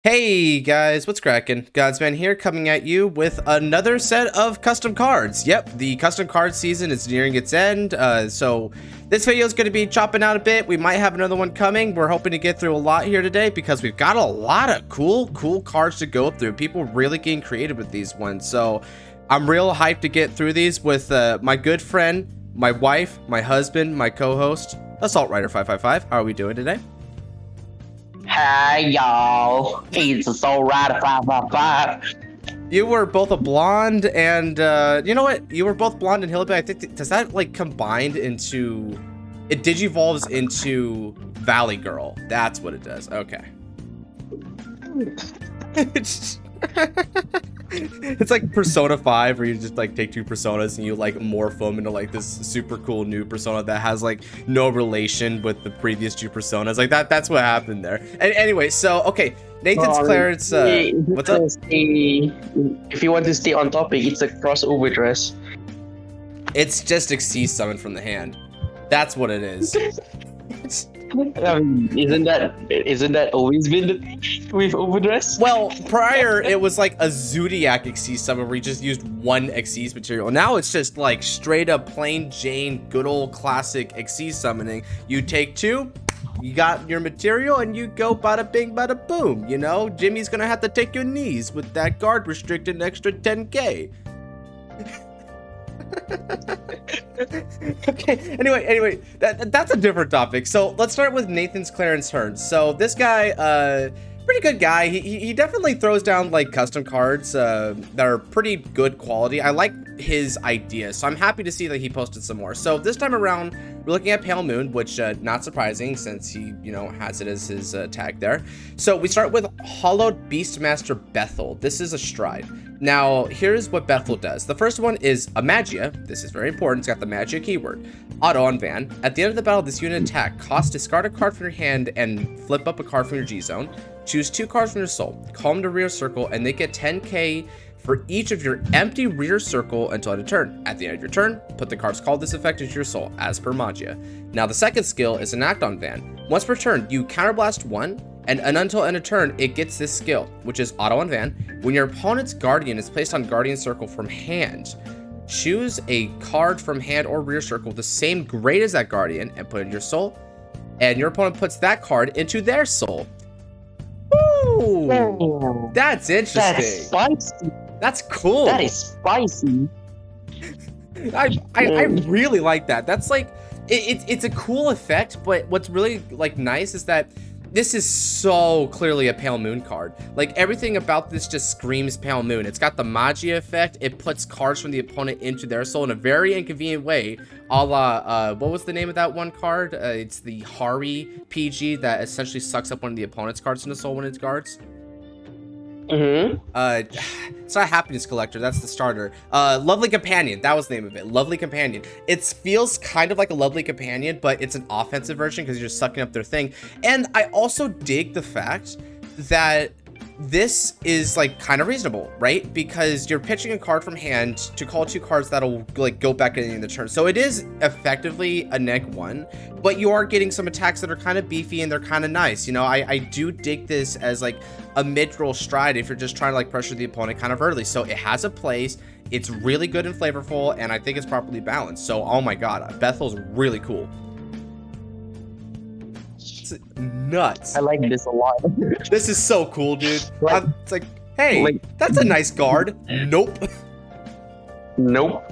Hey guys, what's cracking? Godsman here, coming at you with another set of custom cards. Yep, the custom card season is nearing its end, so this video is going to be chopping out a bit. We might have another one coming. We're hoping to get through a lot here today because we've got a lot of cool cards to go through. People really getting creative with these ones, so I'm real hyped to get through these with my good friend, my wife, my husband, my co-host, Assault Rider 555. How are we doing today? Hey y'all, it's a Soul Rider 555. You were both a blonde and you know what? You were both blonde and hillbilly. I think does that like combined into it digivolves into Valley Girl. That's what it does. Okay. It's like Persona 5 where you just like take two personas and you like morph them into like this super cool new persona that has like no relation with the previous two personas. Like that's what happened there. And anyway, so okay, Nathan's Clarence what's up? If you want to stay on topic, it's a crossover dress. It's just Xyz summoned from the hand. That's what it is. Isn't that always been the thing with overdress? Well, prior it was like a Zodiac Xyz summon where you just used one Xyz material. Now it's just like straight up plain Jane, good old classic Xyz summoning. You take two, you got your material, and you go bada bing bada boom. You know, Jimmy's gonna have to take your knees with that guard restricted extra 10k. Okay, anyway, that's a different topic. So let's start with Nathan's Clarence Hearns. So this guy, pretty good guy. He definitely throws down like custom cards that are pretty good quality. I like his ideas, so I'm happy to see that he posted some more. So this time around, we're looking at Pale Moon, which not surprising since he, you know, has it as his tag there. So we start with Hollowed Beastmaster Bethel. This is a stride. Now, here's what Bethel does. The first one is a Magia. This is very important. It's got the Magia keyword. Auto on Van. At the end of the battle, this unit attack costs discard a card from your hand and flip up a card from your G zone. Choose two cards from your soul. Call them to rear circle, and they get 10k for each of your empty rear circle until end of turn. At the end of your turn, put the cards called this effect into your soul, as per Magia. Now, the second skill is an Act on Van. Once per turn, you counterblast one, and until end of turn, it gets this skill, which is Auto on Van. When your opponent's Guardian is placed on Guardian Circle from hand, choose a card from hand or rear circle the same grade as that Guardian and put it in your soul, and your opponent puts that card into their soul. Ooh, that's interesting. That's spicy. That's cool. That is spicy. I really like that. That's like, it's a cool effect, but what's really like nice is that this is so clearly a Pale Moon card. Like everything about this just screams Pale Moon. It's got the Magia effect. It puts cards from the opponent into their soul in a very inconvenient way. A la, what was the name of that one card? It's the Hari PG that essentially sucks up one of the opponent's cards in the soul when it guards. It's not Happiness Collector, that's the starter. Lovely Companion, that was the name of it. Lovely Companion. It feels kind of like a Lovely Companion, but it's an offensive version because you're sucking up their thing. And I also dig the fact that this is like kind of reasonable, right? Because you're pitching a card from hand to call two cards that'll like go back at the end of the turn. So it is effectively a -1, but you are getting some attacks that are kind of beefy and they're kind of nice. You know, I do dig this as like a mid-roll stride if you're just trying to like pressure the opponent kind of early. So it has a place. It's really good and flavorful, and I think it's properly balanced. So oh my god, Bethel's really cool. It's nuts. I like this a lot. This is so cool, dude. Like, it's like, hey, that's a nice guard. Nope. Nope.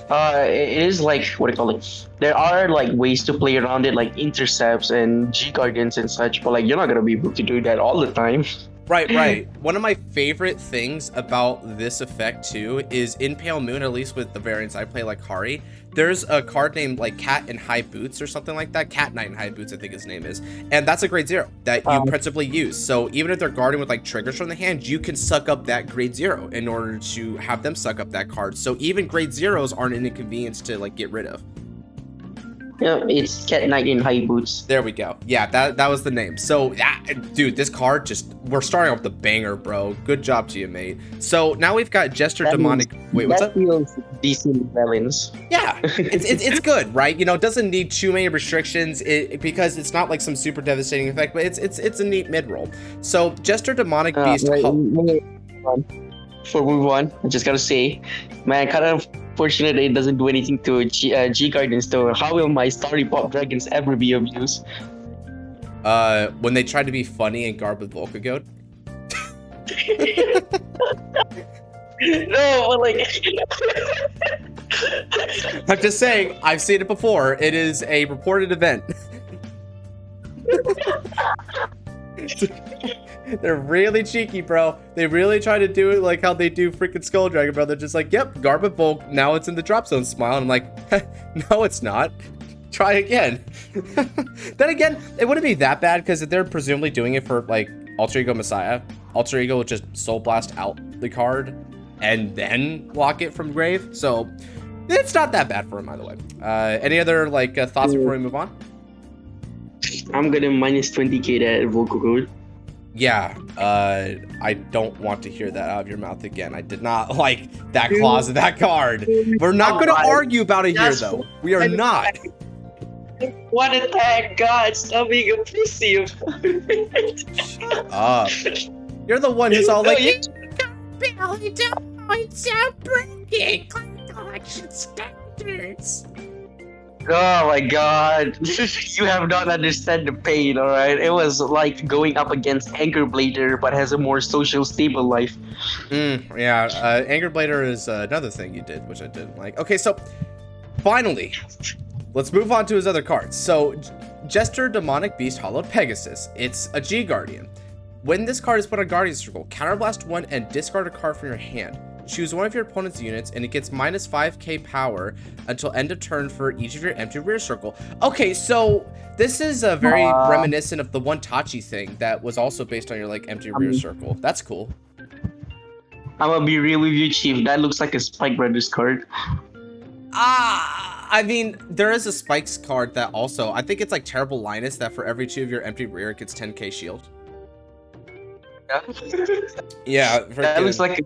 It is like, what do you call it? There are like ways to play around it, like intercepts and G Guardians and such, but like you're not gonna be able to do that all the time. Right. One of my favorite things about this effect too is in Pale Moon, at least with the variants I play like Hari, there's a card named like Cat in High Boots or something like that. Cat Knight in High Boots, I think his name is. And that's a grade 0 that you principally use. So even if they're guarding with like triggers from the hand, you can suck up that grade 0 in order to have them suck up that card. So even grade 0s aren't an inconvenience to like get rid of. Yeah, it's Cat Knight in high boots. There we go. Yeah, that was the name. So, dude, this card we're starting off with the banger, bro. Good job to you, mate. So now we've got Jester Demonic. Wait, what's up? That feels decent balance. Yeah, it's good, right? You know, it doesn't need too many restrictions because it's not like some super devastating effect, but it's a neat mid roll. So Jester Demonic Beast. Before we move on, I just gotta say, man, kind of fortunate it doesn't do anything to G Guardians though. How will my Starry Pop Dragons ever be of use? When they try to be funny and garb with Volcagoat. No, but like I'm just saying, I've seen it before. It is a reported event. They're really cheeky, bro. They really try to do it like how they do freaking Skull Dragon, bro. They're just like, yep, Garb of Bulk, now it's in the drop zone smile. And I'm like, no, it's not. Try again. Then again, it wouldn't be that bad because if they're presumably doing it for like Alter Ego Messiah, Alter Ego will just Soul Blast out the card and then lock it from grave. So it's not that bad for him, by the way. Any other like thoughts before we move on? I'm gonna minus 20k that vocal code. Yeah, I don't want to hear that out of your mouth again. I did not like that clause of that card. We're not going to argue about it here, though. We are not. What attack, God! Stop being a pussy. Shut up. You're the one who's all like, Billy, don't point so breaking collection standards. Oh my God, you have not understand the pain, all right? It was like going up against Anchor Blader, but has a more social, stable life. Yeah, Anchor Blader is another thing you did, which I didn't like. Okay, so finally, let's move on to his other cards. So, Jester Demonic Beast Hollowed Pegasus. It's a G Guardian. When this card is put on Guardian Circle, counterblast 1 and discard a card from your hand. Choose one of your opponent's units, and it gets minus 5k power until end of turn for each of your empty rear circle. Okay, so this is very reminiscent of the one Tachi thing that was also based on your like empty rear circle. That's cool. I'm gonna be real with you, Chief. That looks like a Spike Brothers card. I mean, there is a Spikes card that also, I think it's like Terrible Linus that for every 2 of your empty rear, it gets 10k shield. Yeah, that looks like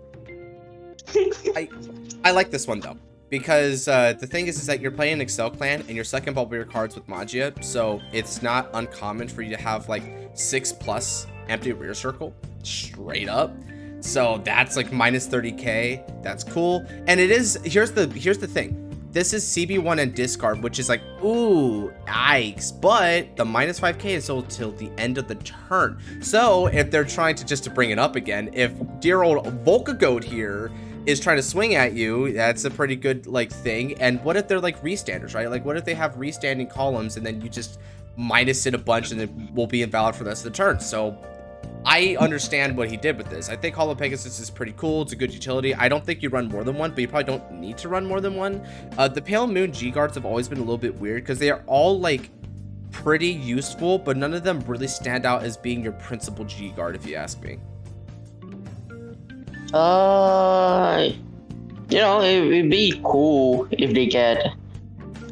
I like this one though, because the thing is that you're playing Excel Clan and you're second ball your cards with Magia, so it's not uncommon for you to have like 6+ empty rear circle straight up. So that's like minus 30k. That's cool. And it is, here's the thing. This is CB1 and discard, which is like, ooh, yikes. But the minus 5k is till the end of the turn. So if they're trying to bring it up again, if dear old Volcagoat here is trying to swing at you, that's a pretty good like thing. And what if they're like restanders, right? Like what if they have restanding columns and then you just minus it a bunch and it will be invalid for the rest of the turn? So I understand what he did with this. I think Hollow Pegasus is pretty cool. It's a good utility. I don't think you run more than one, but you probably don't need to run more than one. The Pale Moon G guards have always been a little bit weird because they are all like pretty useful, but none of them really stand out as being your principal G guard, if you ask me. You know, it'd be cool if they get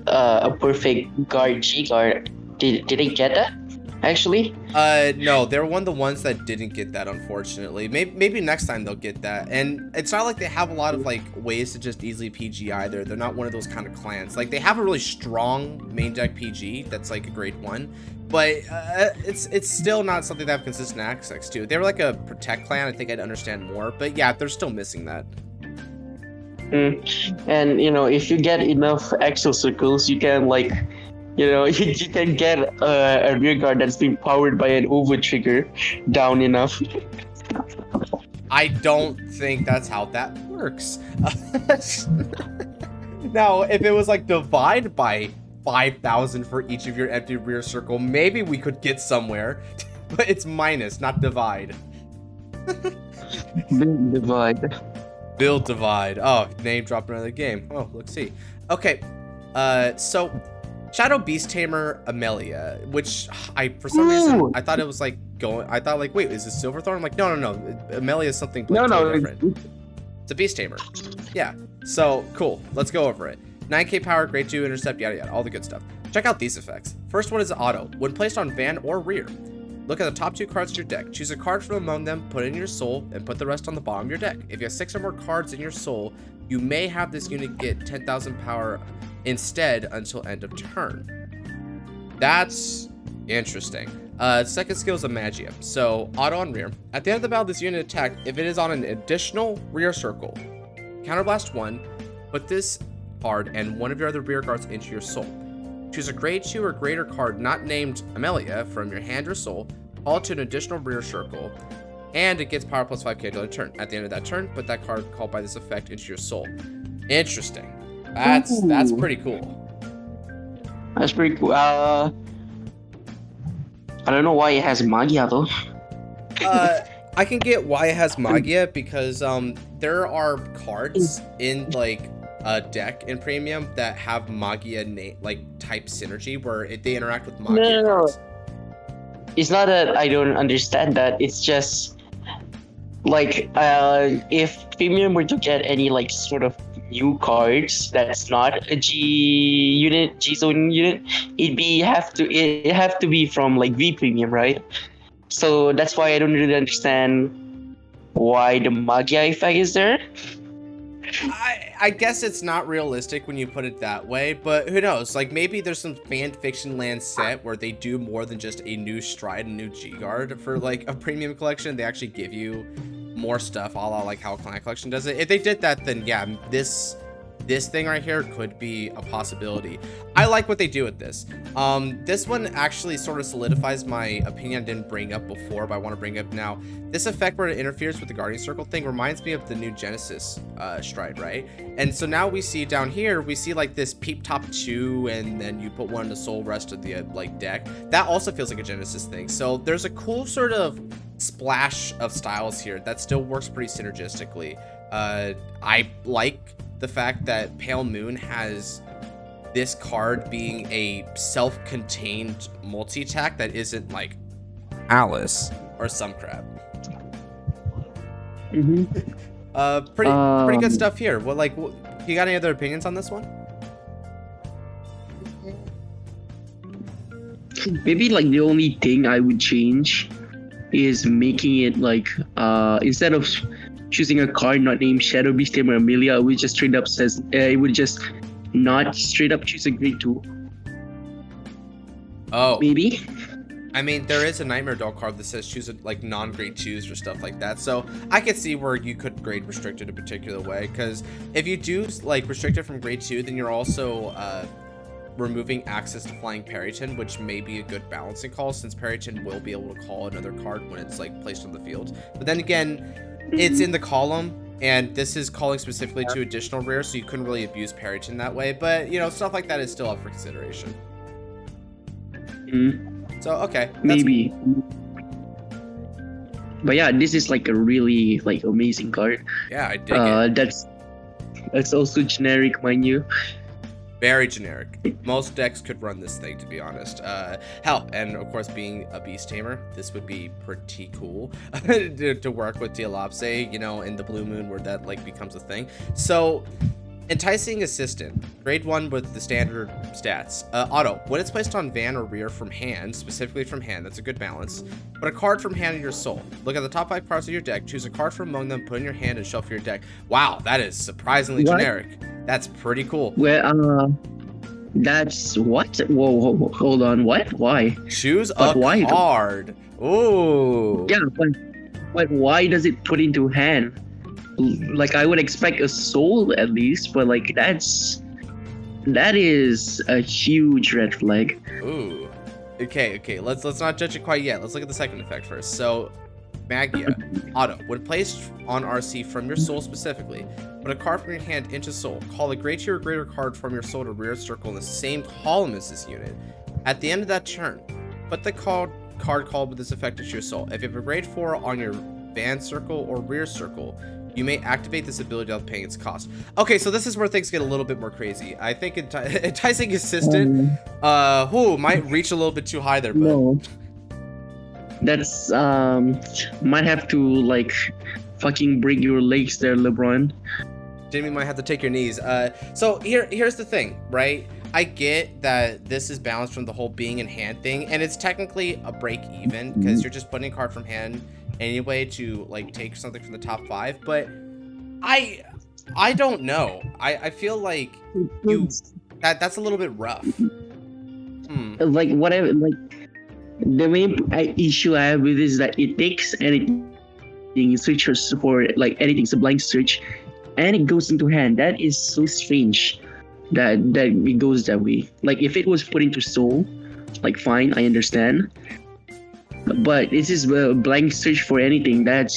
a perfect guard G guard. Did they get that? Actually, no, they're one of the ones that didn't get that, unfortunately. Maybe next time they'll get that. And it's not like they have a lot of like ways to just easily PG either. They're not one of those kind of clans. Like they have a really strong main deck PG that's like a grade 1, but it's still not something they have consistent access to. They were like a protect clan. I think I'd understand more, but yeah, they're still missing that. And you know, if you get enough exo circles, you can like, you know, you can get a rear guard that's been powered by an over trigger down enough. I don't think that's how that works. Now, if it was like divide by 5,000 for each of your empty rear circle, maybe we could get somewhere. But it's minus, not divide. Divide. Build divide. Oh, name drop another game. Oh, let's see. Okay, so Shadow Beast Tamer Amelia, which for some reason I thought it was like I thought like, wait, is this Silverthorn? I'm like, no. Amelia is something totally different. It's a Beast Tamer. Yeah. So cool. Let's go over it. 9k power, grade 2 intercept, yada yada, all the good stuff. Check out these effects. First one is auto. When placed on van or rear, look at the top 2 cards of your deck. Choose a card from among them, put it in your soul, and put the rest on the bottom of your deck. If you have 6 or more cards in your soul, you may have this unit get 10,000 power instead until end of turn. That's interesting. Second skill is a magia. So auto on rear. At the end of the battle, this unit attack, if it is on an additional rear circle, counterblast 1, put this card and one of your other rear guards into your soul. Choose a grade 2 or greater card not named Amelia from your hand or soul, call it to an additional rear circle, and it gets power plus 5k to the turn. At the end of that turn, put that card called by this effect into your soul. Interesting. That's pretty cool. That's pretty cool. I don't know why it has Magia though. I can get why it has Magia because there are cards in like a deck in premium that have Magia type synergy where they interact with Magia cards. It's not that I don't understand that. It's just like if premium were to get any like sort of new cards that's not a G zone unit, it have to be from like V premium, right? So that's why I don't really understand why the Magia effect is there. I guess it's not realistic when you put it that way, but who knows? Like maybe there's some fan fiction land set where they do more than just a new stride and new G guard for like a premium collection. They actually give you more stuff, a la like how Clan Collection does it. If they did that, then yeah, this thing right here could be a possibility. I like what they do with this. This one actually sort of solidifies my opinion I didn't bring up before, but I want to bring up now. This effect where it interferes with the Guardian Circle thing reminds me of the new Genesis stride, right? And so now we see down here, we see like this Peep Top 2, and then you put one in the soul rest of the like deck. That also feels like a Genesis thing. So there's a cool sort of splash of styles here that still works pretty synergistically. I like the fact that Pale Moon has this card being a self-contained multi-attack that isn't like Alice or some crap. Pretty good stuff here. You got any other opinions on this one? Maybe like the only thing I would change is making it like instead of choosing a card not named Shadow Beast Tamer Amelia, it would just straight up says it would just not straight up choose a grade 2. Oh, maybe. I mean, there is a Nightmare Doll card that says choose like non-grade 2s or stuff like that. So I could see where you could grade restrict it a particular way, because if you do like restrict it from grade 2, then you're also removing access to Flying Periton, which may be a good balancing call, since Periton will be able to call another card when it's like placed on the field. But then again, it's in the column, and this is calling specifically to additional rare, so you couldn't really abuse Periton that way. But you know, stuff like that is still up for consideration. So okay, maybe. But yeah, this is like a really like amazing card. Yeah, I dig it. That's also generic, mind you. Very generic. Most decks could run this thing, to be honest. Hell, and of course, being a Beast Tamer, this would be pretty cool to work with Dialopse, you know, in the Blue Moon where that like becomes a thing. So, Enticing Assistant, grade 1 with the standard stats. Auto, when it's placed on van or rear from hand, specifically from hand, that's a good balance. Put a card from hand in your soul. Look at the top 5 cards of your deck, choose a card from among them, put in your hand, and shuffle your deck. Wow, that is surprisingly generic. That's pretty cool. Well, that's what? Whoa, hold on, what? Why? Choose a card. Ooh. Yeah, but why does it put into hand? Like, I would expect a soul at least, but like that is a huge red flag. Ooh. Okay. Let's not judge it quite yet. Let's look at the second effect first. So, Magia, auto. When placed on RC from your soul specifically, put a card from your hand into soul. Call a grade 2 or greater card from your soul to rear circle in the same column as this unit. At the end of that turn, put the card called with this effect into your soul. If you have a grade 4 on your van circle or rear circle, you may activate this ability without paying its cost. Okay, so this is where things get a little bit more crazy. I think Enticing Assistant might reach a little bit too high there, but no. That's might have to like fucking break your legs there, LeBron. Jimmy might have to take your knees. So here's the thing, right? I get that this is balanced from the whole being in hand thing, and it's technically a break even because you're just putting a card from hand anyway to like take something from the top 5. But I don't know. I feel like that's a little bit rough. Like whatever. Like the main issue I have with this is that it takes anything searches for like anything, it's a blank search, and it goes into hand. That is so strange. That it goes that way. Like if it was put into soul, like fine, I understand. But this is a blank search for anything. That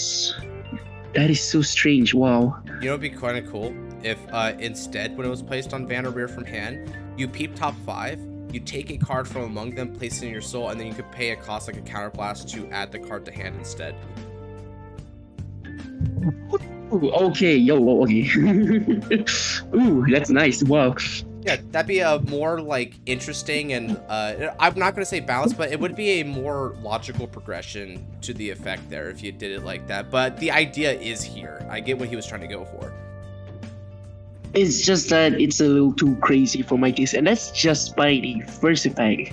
is so strange. Wow. You know, it'd be kind of cool if instead, when it was placed on Van or Rear from hand, you peep top 5, you take a card from among them, place it in your soul, and then you could pay a cost like a counterblast to add the card to hand instead. Ooh, okay, okay. Ooh, that's nice. Wow. Yeah, that'd be a more like interesting and I'm not gonna say balanced, but it would be a more logical progression to the effect there if you did it like that. But the idea is here. I get what he was trying to go for. It's just that it's a little too crazy for my taste, and that's just by the first effect.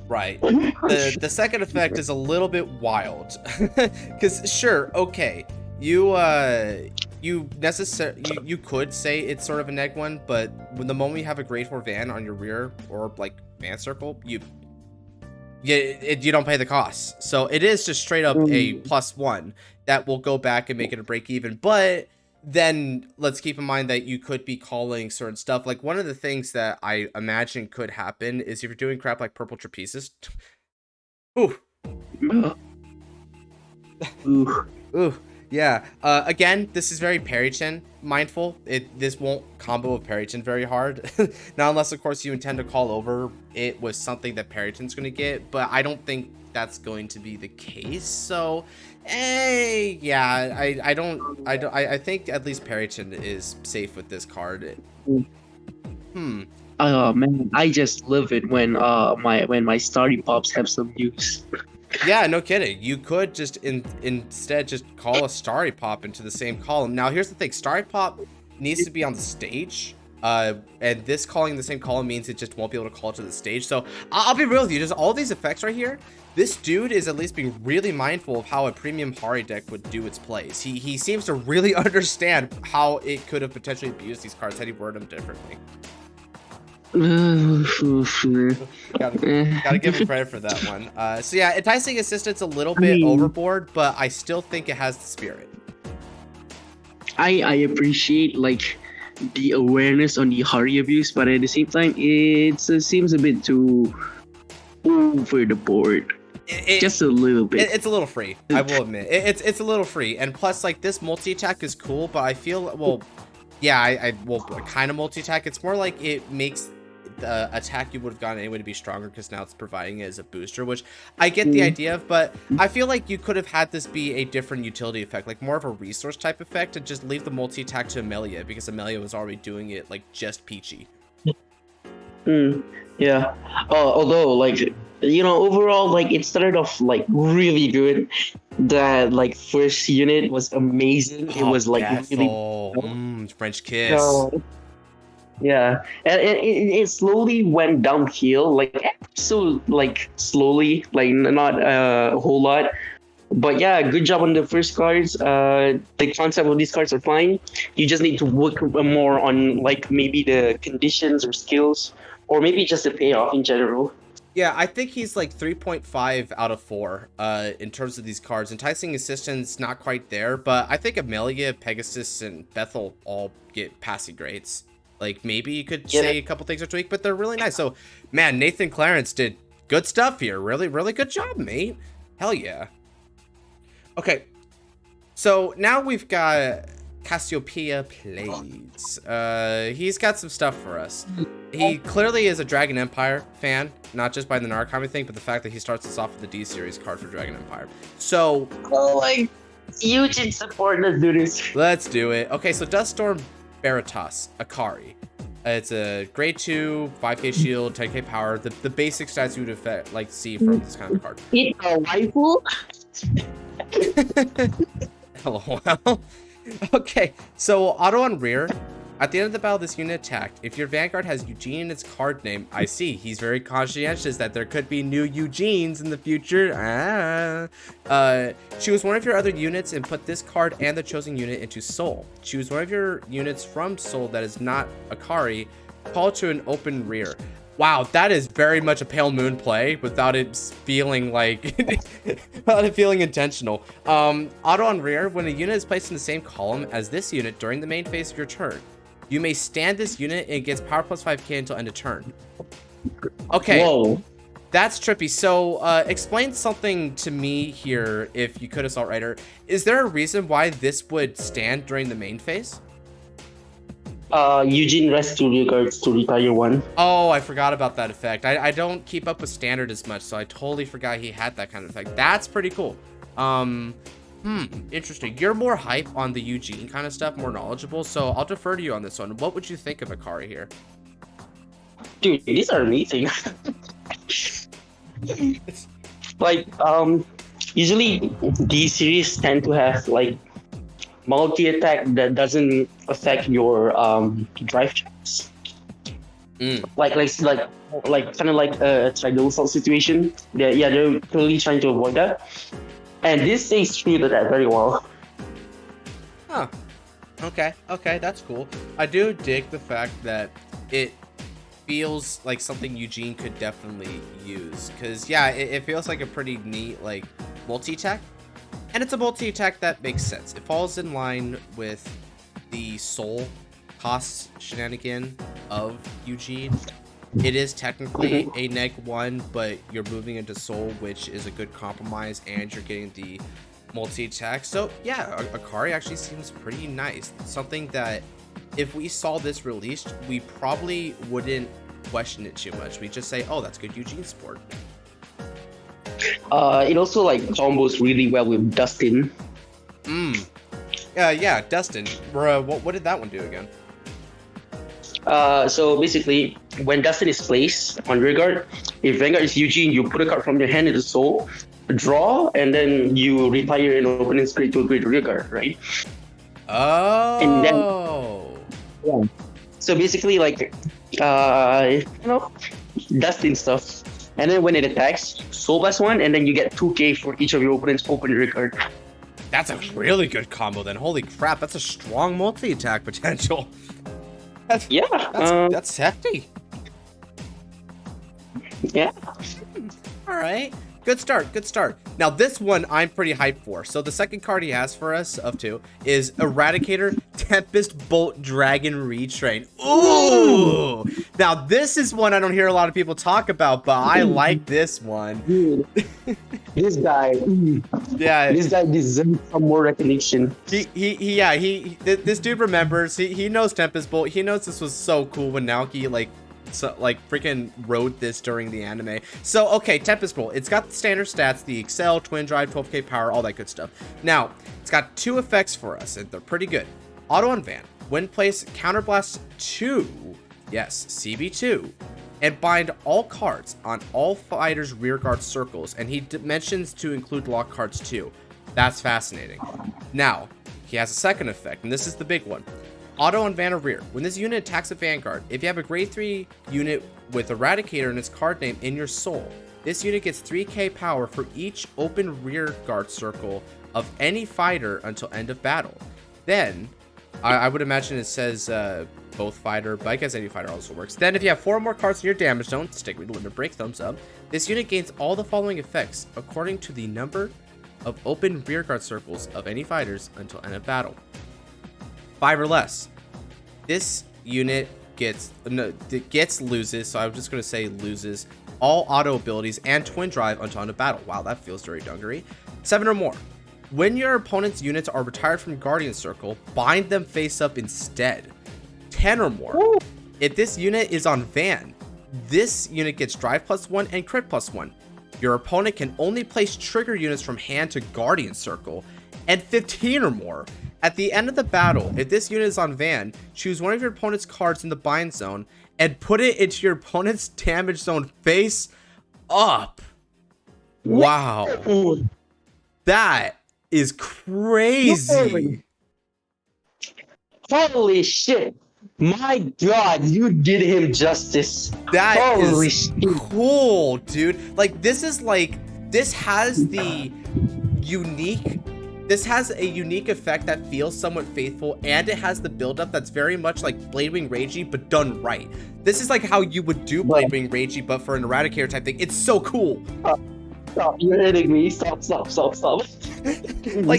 Right. The second effect is a little bit wild, because sure, okay. You could say it's sort of a neg one, but when the moment you have a grade 4 Van on your rear or like Van circle, you don't pay the cost. So it is just straight up a +1 that will go back and make it a break even. But then let's keep in mind that you could be calling certain stuff. Like one of the things that I imagine could happen is if you're doing crap like purple trapezes. Ooh. Ooh. Yeah, again, this is very Parry-chin mindful. This won't combo with Parry-chin very hard. Not unless, of course, you intend to call over it with something that Parry-chin's going to get, but I don't think that's going to be the case. So, yeah, I think at least Parry-chin is safe with this card. Oh man, I just love it when my starry pops have some use. Yeah, no kidding. You could just instead just call a Starry Pop into the same column. Now, here's the thing. Starry Pop needs to be on the stage. And this calling the same column means it just won't be able to call it to the stage. So I'll be real with you. Just all these effects right here. This dude is at least being really mindful of how a premium Hari deck would do its plays. He seems to really understand how it could have potentially abused these cards had he worded them differently. Gotta give him credit for that one. So yeah, enticing assistance a little bit overboard, but I still think it has the spirit. I appreciate like the awareness on the Hari abuse, but at the same time, it seems a bit too over the board. Just a little bit. It's a little free, I will admit. It's a little free, and plus like this multi-attack is cool, but I feel I kind of multi-attack. It's more like it makes the attack you would have gotten anyway to be stronger because now it's providing it as a booster, which I get the idea of, but I feel like you could have had this be a different utility effect, like more of a resource type effect, and just leave the multi-attack to Amelia because Amelia was already doing it like just peachy. Yeah. Although like, you know, overall like it started off like really good. That like first unit was amazing. It was like Bethel. Really French kiss. Yeah, and it slowly went downhill, like so, like slowly, like not a whole lot, but yeah, good job on the first cards. The concept of these cards are fine. You just need to work more on like maybe the conditions or skills, or maybe just the payoff in general. Yeah, I think he's like 3.5 out of 4 in terms of these cards. Enticing Assistance, not quite there, but I think Amelia, Pegasus, and Bethel all get passing grades. Like, maybe you could say a couple things are tweaked, but they're really nice. So, man, Nathan Clarence did good stuff here. Really, really good job, mate. Hell yeah. Okay, so now we've got Cassiopeia Plays. He's got some stuff for us. He clearly is a Dragon Empire fan, not just by the Narcomi thing, but the fact that he starts us off with the D-Series card for Dragon Empire. So, like, huge in support. Let's do this. Let's do it. Okay, so Duststorm Veritas, Akari. It's a grade 2, 5k shield, 10k power, the basic stats you would like to see from this kind of card. It's a rifle? LOL. Okay, so auto on rear, At the end of the battle, this unit attacked. If your Vanguard has Eugene in its card name, I see. He's very conscientious that there could be new Eugenes in the future. Choose one of your other units and put this card and the chosen unit into Soul. Choose one of your units from Soul that is not Akari. Call it to an open rear. Wow, that is very much a Pale Moon play without it feeling like, without it feeling intentional. Auto on rear, when a unit is placed in the same column as this unit during the main phase of your turn, you may stand this unit and it gets power plus 5k until end of turn. Okay, Whoa. That's trippy. So explain something to me here if you could, Assault Rider. Is there a reason why this would stand during the main phase? Eugene rests 2 rear guards to retire 1. Oh, I forgot about that effect. I don't keep up with Standard as much, so I totally forgot he had that kind of effect. That's pretty cool. Interesting. You're more hype on the Eugene kind of stuff, more knowledgeable, so I'll defer to you on this one. What would you think of Akari here? Dude, these are amazing. Like, usually these series tend to have like multi-attack that doesn't affect your drive checks. Like kind of like a triangle assault situation. They're totally trying to avoid that. And this stays true to that very well. Huh. Okay, that's cool. I do dig the fact that it feels like something Eugene could definitely use. Because, yeah, it feels like a pretty neat, like, multi-attack. And it's a multi-attack that makes sense. It falls in line with the soul cost shenanigan of Eugene. It is technically a neg-1, but you're moving into soul, which is a good compromise, and you're getting the multi-attack. So yeah, Akari actually seems pretty nice. Something that if we saw this released, we probably wouldn't question it too much. We just say, oh, that's good Eugene support. It also like combos really well with Dustin. Yeah, Dustin. What did that one do again? So basically, when Dustin is placed on rear guard, if Vanguard is Eugene, you put a card from your hand into soul, draw, and then you retire an opponent's grade to a grade rear guard, right? Oh. And then, yeah. So basically, like, Dustin stuff. And then when it attacks, soul plus 1, and then you get 2k for each of your opponent's open rear guard. That's a really good combo then. Holy crap, that's a strong multi-attack potential. That's hefty. Yeah. All right. Good start. Now this one I'm pretty hyped for. So the second card he has for us of 2 is Eradicator, Tempest, Bolt, Dragon, Retrain. Ooh! Now this is one I don't hear a lot of people talk about, but I like this one. Dude, this guy. Yeah. This guy deserves some more recognition. This dude remembers. He knows Tempest Bolt. He knows this was so cool when Naoki freaking wrote this during the anime. So okay, Tempest Bolt. It's got the standard stats, the Excel, Twin Drive, 12k power, all that good stuff. Now, it's got 2 effects for us, and they're pretty good. Auto on Van. When placed, counterblast 2. Yes, CB2. And bind all cards on all fighters' rearguard circles. And he mentions to include lock cards too. That's fascinating. Now, he has a second effect, and this is the big one. Auto on Van or rear. When this unit attacks a Vanguard, if you have a grade 3 unit with Eradicator in its card name in your soul, this unit gets 3k power for each open rear guard circle of any fighter until end of battle. Then, I would imagine it says both fighter, but I guess any fighter also works. Then if you have 4 more cards in your damage zone, stick with the limit break, thumbs up, this unit gains all the following effects according to the number of open rear guard circles of any fighters until end of battle. 5 or less. This unit loses, so I'm just going to say loses all auto abilities and twin drive until end of battle. Wow, that feels very dungaree. 7 or more. When your opponent's units are retired from Guardian Circle, bind them face up instead. 10 or more. Woo. If this unit is on Van, this unit gets drive plus 1 and crit plus 1. Your opponent can only place trigger units from hand to Guardian Circle, and 15 or more. At the end of the battle, if this unit is on Van, choose one of your opponent's cards in the bind zone and put it into your opponent's damage zone face up. Wow. That is crazy. Holy shit. My God, you did him justice. That Holy is shit. cool, dude. Like this has a unique effect that feels somewhat faithful, and it has the buildup that's very much like Bladewing Ragey, but done right. This is like how you would do Bladewing Ragey, but for an Eradicator type thing. It's so cool. Stop, you're hitting me. Stop. Like,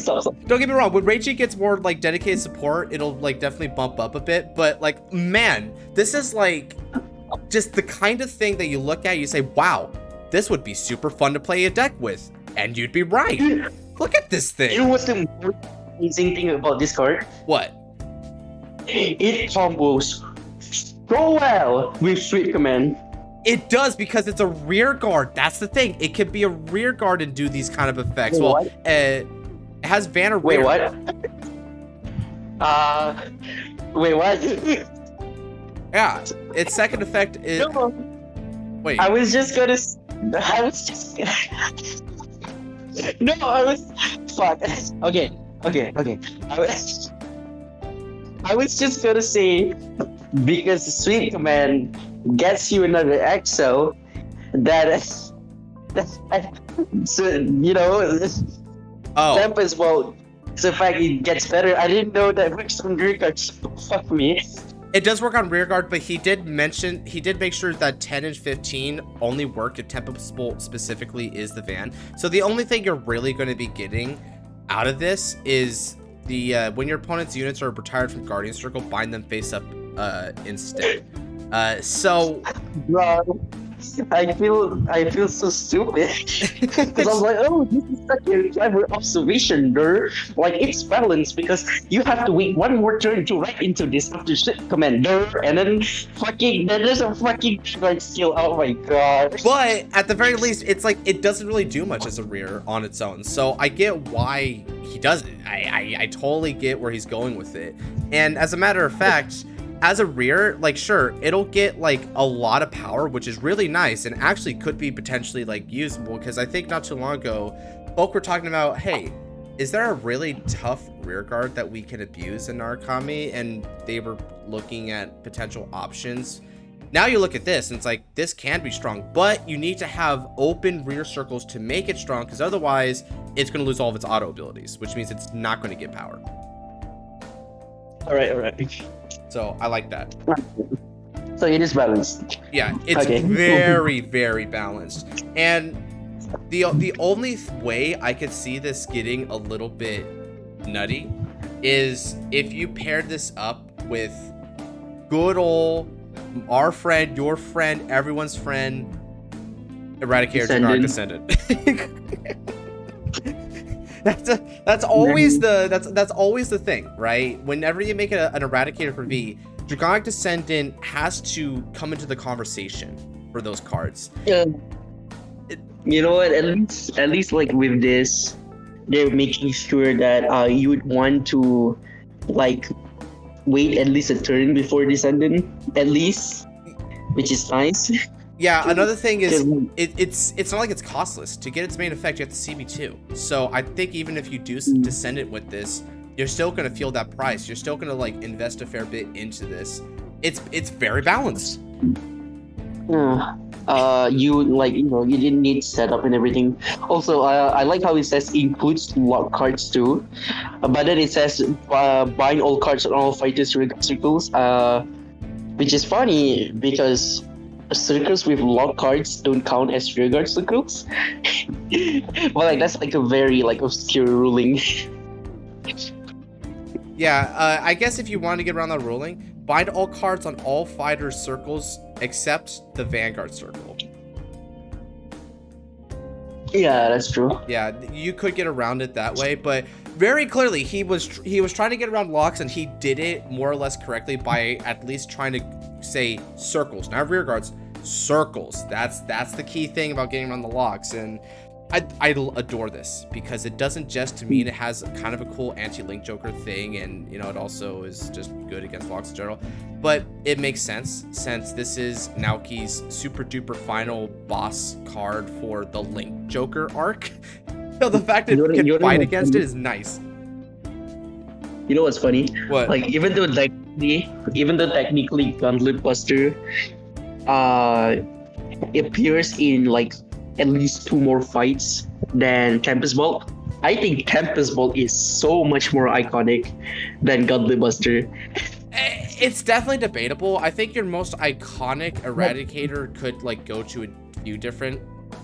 Stop. don't get me wrong, when Ragey gets more like dedicated support, it'll like definitely bump up a bit, but like, man, this is like just the kind of thing that you look at, you say, wow, this would be super fun to play a deck with, and you'd be right. Look at this thing. You know what's the most amazing thing about this card? What? It combos so well with Sweep Command. It does, because it's a rear guard. That's the thing. It can be a rear guard and do these kind of effects. Wait, well, what? it has Vanner Wait, rear. what? Wait, what? Yeah, its second effect is. No, Wait. I was just. Fuck. Okay. I was just gonna say, because Sweep Command gets you another EXO, so, you know, Oh, Tempest, well, so in fact it gets better. I didn't know that works on rear cards. Fuck me. it does work on rear guard, but he did make sure that 10 and 15 only work if Tempest specifically is the van. So the only thing you're really going to be getting out of this is the when your opponent's units are retired from Guardian Circle, bind them face up instead. So Bro, I feel so stupid. Because I was like, oh, this is such a clever observation, there. Like, it's balanced because you have to wait one more turn to write into this after Swift Commander, and then there's a fucking like skill. Oh my god. but at the very least, it's like it doesn't really do much as a rear on its own. So I get why he does it. I totally get where he's going with it. And as a matter of fact, as a rear, like, sure, it'll get like a lot of power, which is really nice and actually could be potentially like usable, because I think not too long ago folk were talking about, hey, is there a really tough rear guard that we can abuse in Narukami? And they were looking at potential options. Now you look at this and it's like, this can be strong, but you need to have open rear circles to make it strong, because otherwise it's going to lose all of its auto abilities, which means it's not going to get power. All right. So I like that. So it is balanced. Yeah, it's Okay. very, very balanced. And the only way I could see this getting a little bit nutty is if you paired this up with good old our friend, your friend, everyone's friend, Eradicator Generic Descendant. That's always the thing, right? Whenever you make an Eradicator for V, Draconic Descendant has to come into the conversation for those cards. You know what? At least like with this, they're making sure that you would want to like wait at least a turn before Descendant, at least, which is nice. Yeah, another thing is it's not like it's costless. To get its main effect, you have to CB2. So I think even if you do Descendant with this, you're still gonna feel that price. You're still gonna like invest a fair bit into this. It's very balanced. You didn't need setup and everything. Also, I like how it says includes lock cards too, but then it says bind all cards on all fighters regard circles, which is funny because circles with lock cards don't count as rear guard circles. But like that's like a very like obscure ruling. Yeah, I guess if you want to get around that ruling, bind all cards on all fighters' circles except the Vanguard circle. Yeah, that's true. Yeah, you could get around it that way, but very clearly he was trying to get around locks, and he did it more or less correctly by at least trying to say circles, not rear guards, circles. That's the key thing about getting around the locks, and I adore this because it doesn't just mean it has kind of a cool anti-link joker thing, and you know it also is just good against locks in general, but it makes sense since this is Naoki's super duper final boss card for the link joker arc. So the fact that it can fight against it is nice. You know what's funny? What? Like even though like Gauntlet Buster appears in like at least 2 more fights than Tempest Bolt, I think Tempest Bolt is so much more iconic than Gauntlet Buster. It's definitely debatable. I think your most iconic Eradicator could like go to a few different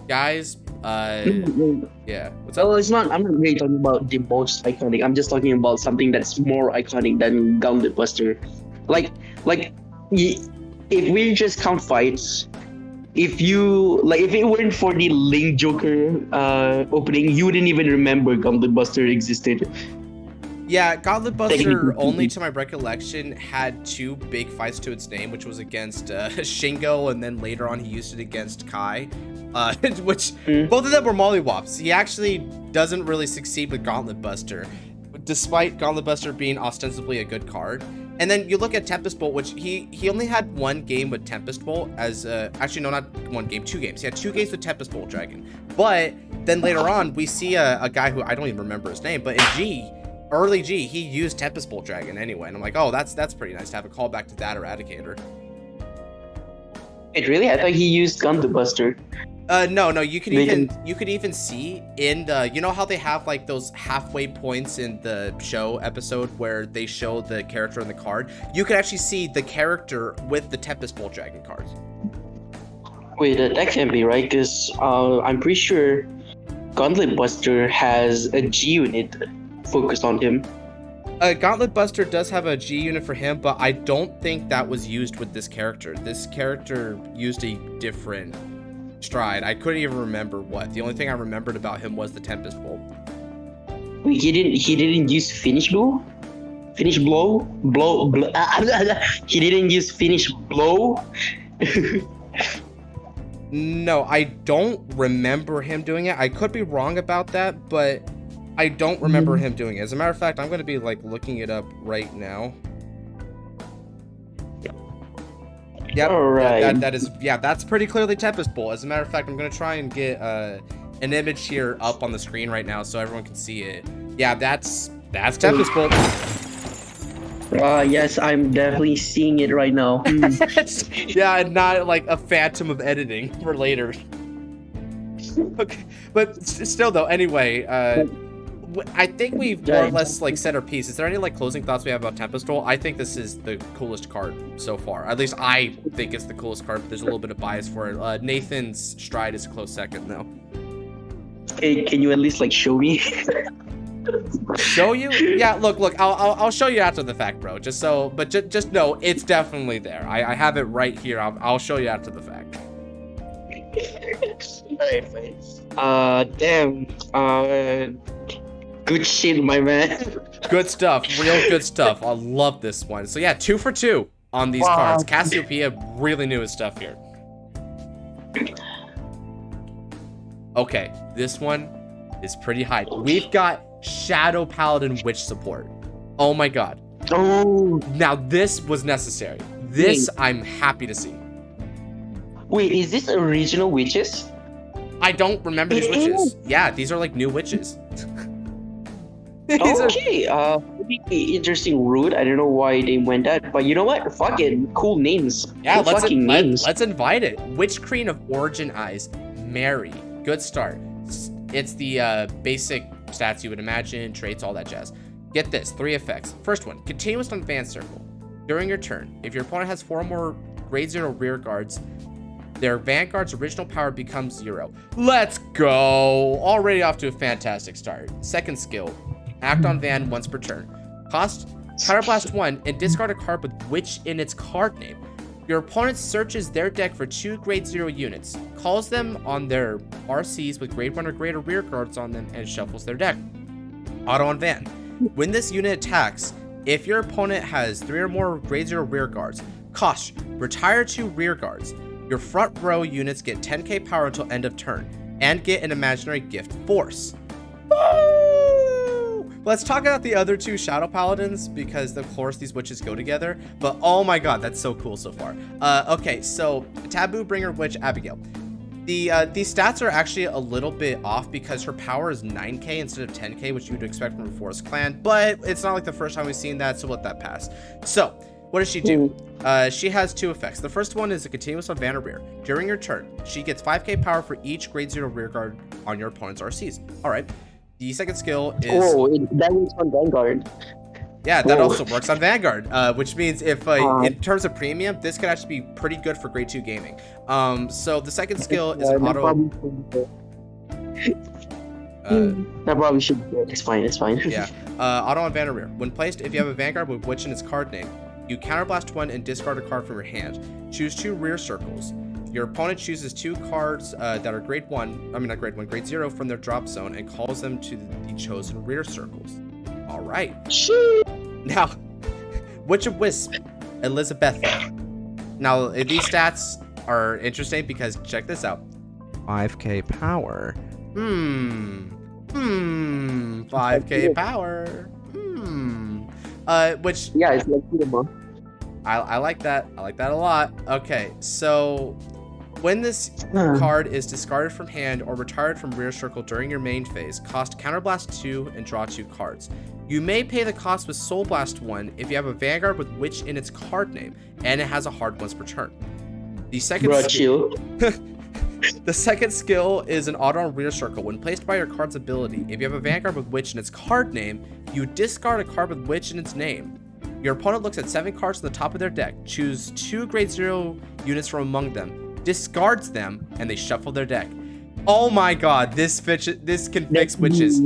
guys. Yeah. What's up? Well, it's not. I'm not really talking about the most iconic. I'm just talking about something that's more iconic than Gauntlet Buster. Like, if we just count fights, if it weren't for the Link Joker opening, you wouldn't even remember Gauntlet Buster existed. Yeah, Gauntlet Buster, only to my recollection, had 2 big fights to its name, which was against Shingo, and then later on he used it against Kai, which both of them were mollywops. He actually doesn't really succeed with Gauntlet Buster, despite Gauntlet Buster being ostensibly a good card. And then you look at Tempest Bolt, which he only had 1 game with Tempest Bolt as actually no, not 1 game, 2 games. He had 2 games with Tempest Bolt Dragon. But then later on we see a guy who I don't even remember his name, but in early G, he used Tempest Bolt Dragon anyway, and I'm like, oh, that's pretty nice to have a callback to that Eradicator. Wait, really? I thought he used Gauntlet Buster. No, you could even see in the, you know how they have like those halfway points in the show episode where they show the character in the card. You could actually see the character with the Tempest Bolt Dragon cards. Wait, that can't be right, because I'm pretty sure Gauntlet Buster has a G unit focused on him. Gauntlet Buster does have a G unit for him, but I don't think that was used with this character. This character used a different stride. I couldn't even remember what. The only thing I remembered about him was the Tempest Bolt. Wait, he didn't use Finish Blow? Finish Blow? Blow. He didn't use Finish Blow? No, I don't remember him doing it. I could be wrong about that, but I don't remember him doing it. As a matter of fact, I'm going to be like looking it up right now. Yep. All right. That is, yeah, that's pretty clearly Tempest Bolt. As a matter of fact, I'm going to try and get an image here up on the screen right now so everyone can see it. Yeah, that's Tempest Bolt. Yes, I'm definitely seeing it right now. Yeah, and not like a phantom of editing for later. Okay, but still though, anyway, I think we've more or less like said our piece. Is there any like closing thoughts we have about Tempest Bolt? I think this is the coolest card so far. At least I think it's the coolest card, but there's a little bit of bias for it. Nathan's Stride is a close second though. Hey, can you at least like show me? Show you? Yeah, look, I'll show you after the fact, bro. Just know it's definitely there. I have it right here. I'll show you after the fact. Alright, damn. Good shit, my man. Good stuff. Real good stuff. I love this one. So yeah, 2 for 2 on these cards. Cassiopeia really knew his stuff here. Okay, this one is pretty hype. We've got Shadow Paladin Witch support. Oh my god. Oh. Now this was necessary. This I'm happy to see. Wait, is this original witches? I don't remember these witches. Yeah, these are like new witches. Okay, pretty interesting route. I don't know why they went that, but you know what? Fuck it. Cool names. Yeah, cool let's invite it. Witch Queen of Origin Eyes, Mary. Good start. It's the basic stats you would imagine, traits, all that jazz. Get this, 3 effects. First one, continuous on Van Circle. During your turn, if your opponent has 4 or more grade 0 rear guards, their Vanguard's original power becomes 0. Let's go! Already off to a fantastic start. Second skill, act on Van once per turn. Cost, Counterblast 1 and discard a card with Witch in its card name. Your opponent searches their deck for 2 grade 0 units, calls them on their RCs with grade 1 or greater rear guards on them, and shuffles their deck. Auto on Van. When this unit attacks, if your opponent has 3 or more grade 0 rear guards, cost, retire 2 rear guards. Your front row units get 10k power until end of turn, and get an imaginary gift force. Woo! Let's talk about the other 2 Shadow Paladins, because of course these witches go together, but oh my god, that's so cool so far. Okay, so Taboo Bringer Witch Abigail. These stats are actually a little bit off because her power is 9k instead of 10k, which you would expect from a Forest clan, but it's not like the first time we've seen that, so let that pass. So, What does she do? She has 2 effects. The first one is a continuous on van or rear. During your turn, she gets 5k power for each grade 0 rear guard on your opponent's RCs. All right. The second skill is... that works on Vanguard. Yeah, that also works on Vanguard, which means if in terms of premium, this could actually be pretty good for grade 2 gaming. So the second skill is an auto... that probably should be good. It's fine, it's fine. Yeah. Auto on van or rear. When placed, if you have a Vanguard with Witch in its card name, you counterblast 1 and discard a card from your hand. Choose 2 rear circles. Your opponent chooses 2 cards that are grade 0 from their drop zone and calls them to the chosen rear circles. All right. Now, Witch of Wisp, Elizabeth. Now, these stats are interesting because check this out. 5k power. 5k power. Which... Yeah, it's like I like that. I like that a lot. Okay, so when this card is discarded from hand or retired from rear circle during your main phase, cost Counterblast 2 and draw 2 cards. You may pay the cost with Soul Blast 1 if you have a Vanguard with Witch in its card name and it has a hard once per turn. The second The second skill is an auto on rear circle. When placed by your card's ability, if you have a Vanguard with Witch in its card name, you discard a card with Witch in its name. Your opponent looks at 7 cards on the top of their deck, choose 2 grade 0 units from among them, discards them, and they shuffle their deck. Oh my god, this can fix witches.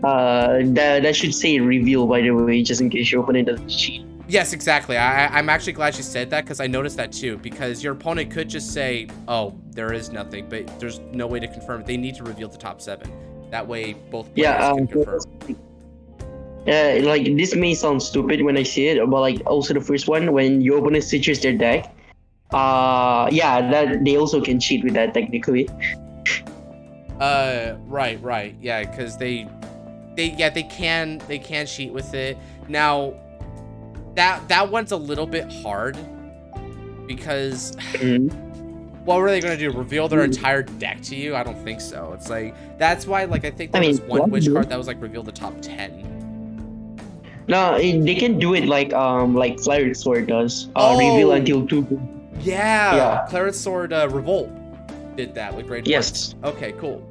That should say reveal, by the way, just in case your opponent doesn't cheat. Yes, exactly. I'm actually glad you said that because I noticed that too. Because your opponent could just say, "Oh, there is nothing," but there's no way to confirm it. They need to reveal the top 7. That way, both players can confirm. Like this may sound stupid when I say it, but like also the first one, when your opponent switches their deck, that they also can cheat with that technically. Right. Yeah, because they can cheat with it. Now, that one's a little bit hard because what were they gonna do? Reveal their entire deck to you? I don't think so. It's like that's why I think there was one witch card that was like reveal the top 10. No, they can do it like Flared Sword does. Reveal until 2. Yeah. Claret Sword Revolt did that with grade 1. Yes. Okay, cool.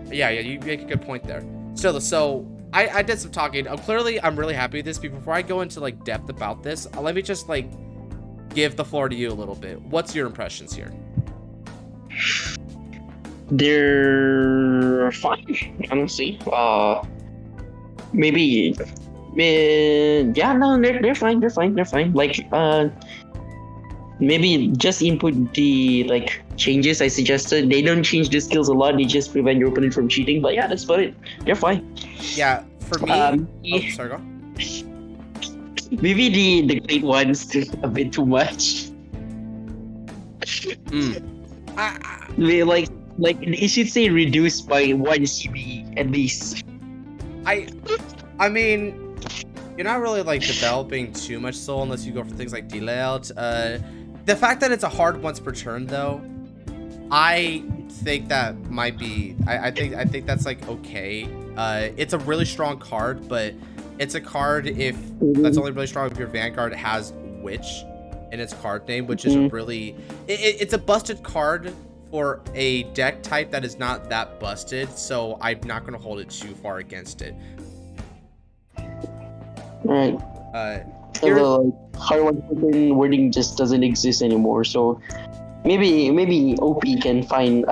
Yeah, you make a good point there. Still, so I did some talking. Clearly, I'm really happy with this. But before I go into like depth about this, let me just like give the floor to you a little bit. What's your impressions here? They're fine, honestly. They're fine. Like, maybe just input the like changes I suggested. They don't change the skills a lot. They just prevent your opponent from cheating. But yeah, that's about it. They're fine. Yeah, for me. Sorry, go. Maybe the great ones a bit too much. Like it should say reduced by 1 CB at least. I mean, you're not really like developing too much soul unless you go for things like delayout. The fact that it's a hard once per turn though, I think that might be. I think that's like okay. It's a really strong card, but it's a card that's only really strong if your Vanguard has Witch in its card name, which is it's a busted card for a deck type that is not that busted. So I'm not gonna hold it too far against it. Right. Hard one wording just doesn't exist anymore. So maybe OP can find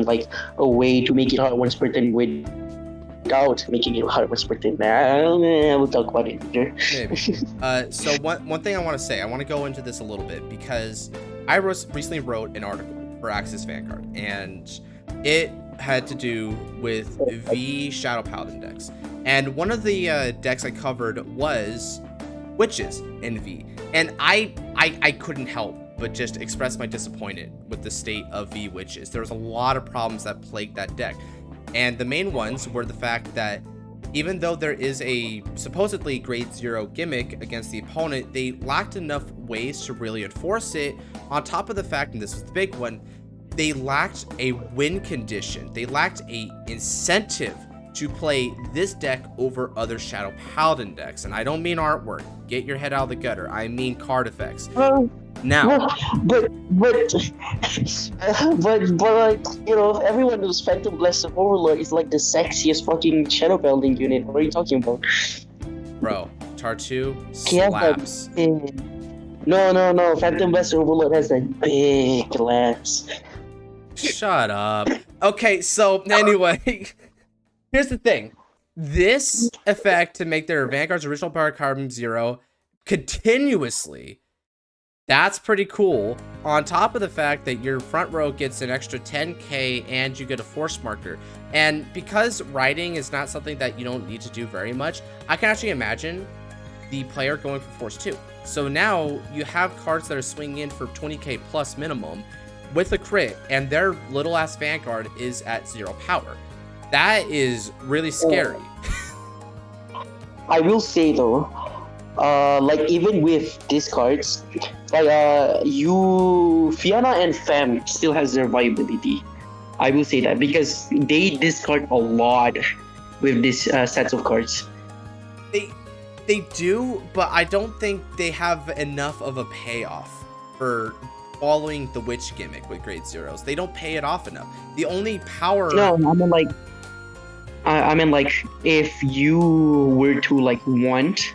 like a way to make it hard once per turn without making it hard once per turn. We'll talk about it later. Maybe. So one thing I want to say, I want to go into this a little bit because I recently wrote an article for Axis Vanguard, and it had to do with V Shadow Paladin decks. And one of the decks I covered was Witches in V. And I couldn't help but just express my disappointment with the state of V Witches. There was a lot of problems that plagued that deck. And the main ones were the fact that even though there is a supposedly grade 0 gimmick against the opponent, they lacked enough ways to really enforce it. On top of the fact, and this was the big one, they lacked a win condition. They lacked a incentive to play this deck over other Shadow Paladin decks. And I don't mean artwork. Get your head out of the gutter. I mean card effects. Now, but like, you know, everyone knows Phantom Blast of Overlord is like the sexiest fucking Shadow Paladin unit. What are you talking about? bro, Tartu slaps. No. Phantom Blast of Overlord has that big glass. Shut up. Okay, so anyway, here's the thing. This effect to make their Vanguard's original power card 0 continuously, that's pretty cool. On top of the fact that your front row gets an extra 10k and you get a force marker. And because riding is not something that you don't need to do very much, I can actually imagine the player going for force 2. So now you have cards that are swinging in for 20k plus minimum with a crit, and their little ass Vanguard is at 0 power. That is really scary. I will say though, like even with these cards, like Fiona and Fem still has their viability. I will say that because they discard a lot with these sets of cards. They do, but I don't think they have enough of a payoff for following the witch gimmick with grade 0s. They don't pay it off enough. The only power... No, I mean like if you were to like want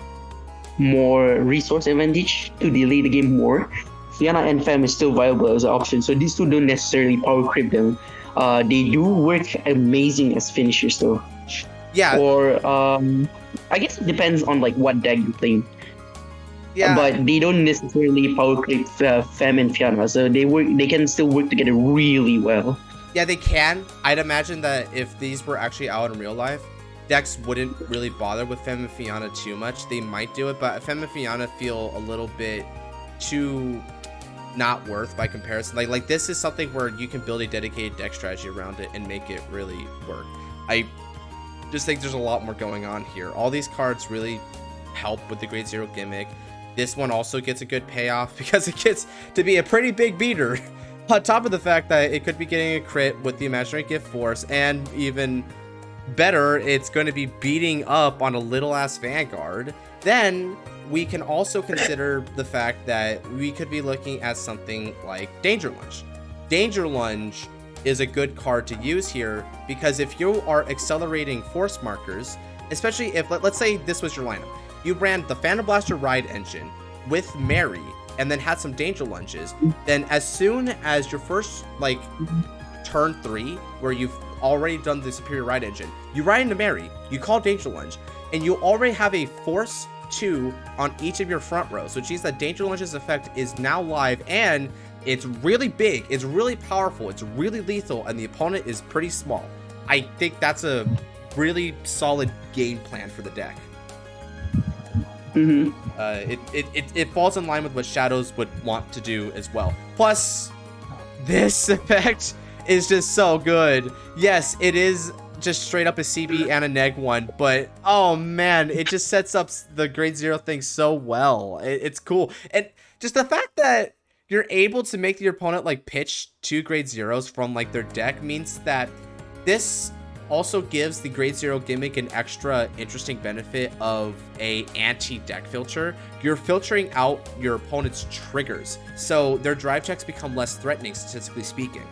more resource advantage to delay the game more, Fiona and Fem is still viable as an option. So these two don't necessarily power creep them. They do work amazing as finishers though. Yeah. Or I guess it depends on like what deck you're playing. Yeah. But they don't necessarily power creep Fem and Fiona, so they can still work together really well. Yeah, they can. I'd imagine that if these were actually out in real life, decks wouldn't really bother with Fem and Fiona too much. They might do it, but Fem and Fiona feel a little bit too not worth by comparison. Like this is something where you can build a dedicated deck strategy around it and make it really work. I just think there's a lot more going on here. All these cards really help with the grade 0 gimmick. This one also gets a good payoff because it gets to be a pretty big beater. On top of the fact that it could be getting a crit with the Imaginary Gift Force, and even better, it's going to be beating up on a little ass Vanguard. Then we can also consider the fact that we could be looking at something like Danger Lunge. Danger Lunge is a good card to use here because if you are accelerating force markers, especially if, let's say this was your lineup, you ran the Phantom Blaster Ride engine with Mary and then had some Danger Lunges, then as soon as your first, like, turn 3, where you've already done the Superior Ride engine, you ride into Mary, you call Danger Lunge, and you already have a Force 2 on each of your front rows, which means that Danger Lunge's effect is now live, and it's really big, it's really powerful, it's really lethal, and the opponent is pretty small. I think that's a really solid game plan for the deck. Mm-hmm. It falls in line with what Shadows would want to do as well. Plus, this effect is just so good. Yes, it is just straight up a CB and a neg 1, but oh man, it just sets up the grade 0 thing so well. It's cool. And just the fact that you're able to make your opponent like pitch 2 grade 0s from like their deck means that this also gives the grade 0 gimmick an extra interesting benefit of a anti-deck filter. You're filtering out your opponent's triggers, so their drive checks become less threatening, statistically speaking.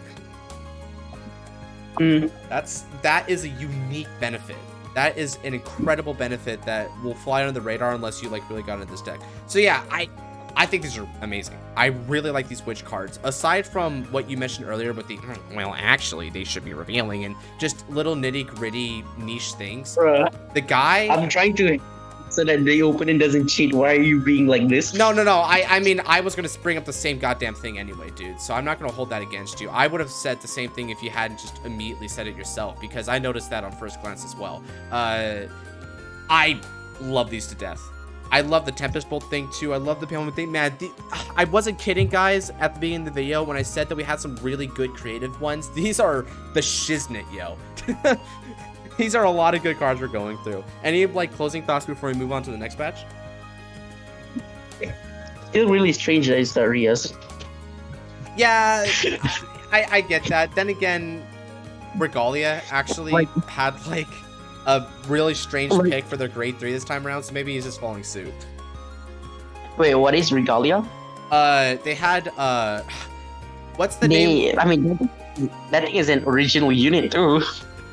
That is a unique benefit. That is an incredible benefit that will fly under the radar unless you like really got into this deck. So yeah, I think these are amazing. I really like these witch cards. Aside from what you mentioned earlier with the, well, actually, they should be revealing and just little nitty-gritty niche things. Bruh. The guy... I'm trying to... so that the opponent doesn't cheat. Why are you being like this? No. I mean, I was going to bring up the same goddamn thing anyway, dude. So I'm not going to hold that against you. I would have said the same thing if you hadn't just immediately said it yourself, because I noticed that on first glance as well. I love these to death. I love the Tempest Bolt thing too. I love the Paladin thing. Man, I wasn't kidding, guys, at the beginning of the video when I said that we had some really good creative ones. These are the shiznit, yo. These are a lot of good cards we're going through. Any like closing thoughts before we move on to the next batch? Still really strange that it's the Rias. Yeah, I get that. Then again, Regalia actually had like a really strange Like- pick for their grade 3 this time around, so maybe he's just following suit. Wait, what is Regalia? They had what's the name? I mean, that thing is an original unit too.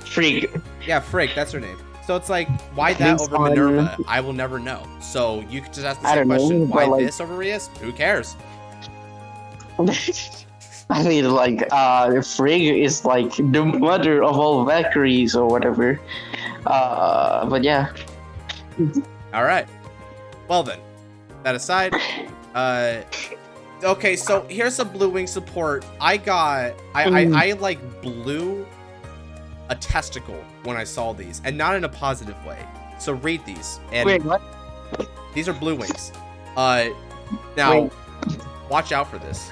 Freak. Yeah, Frigg, that's her name. So it's like, why that Thanks, over on- Minerva? I will never know. So you could just ask the I same don't know, question. Why but, like- this over Rias? Who cares? I mean, like, Frigg is like the mother of all Valkyries or whatever. But yeah. All right. Well then, that aside, okay. So here's some Blue Wing support. I like blew a testicle when I saw these, and not in a positive way. So read these. And Wait, what? these are Blue Wings. Now, watch out for this,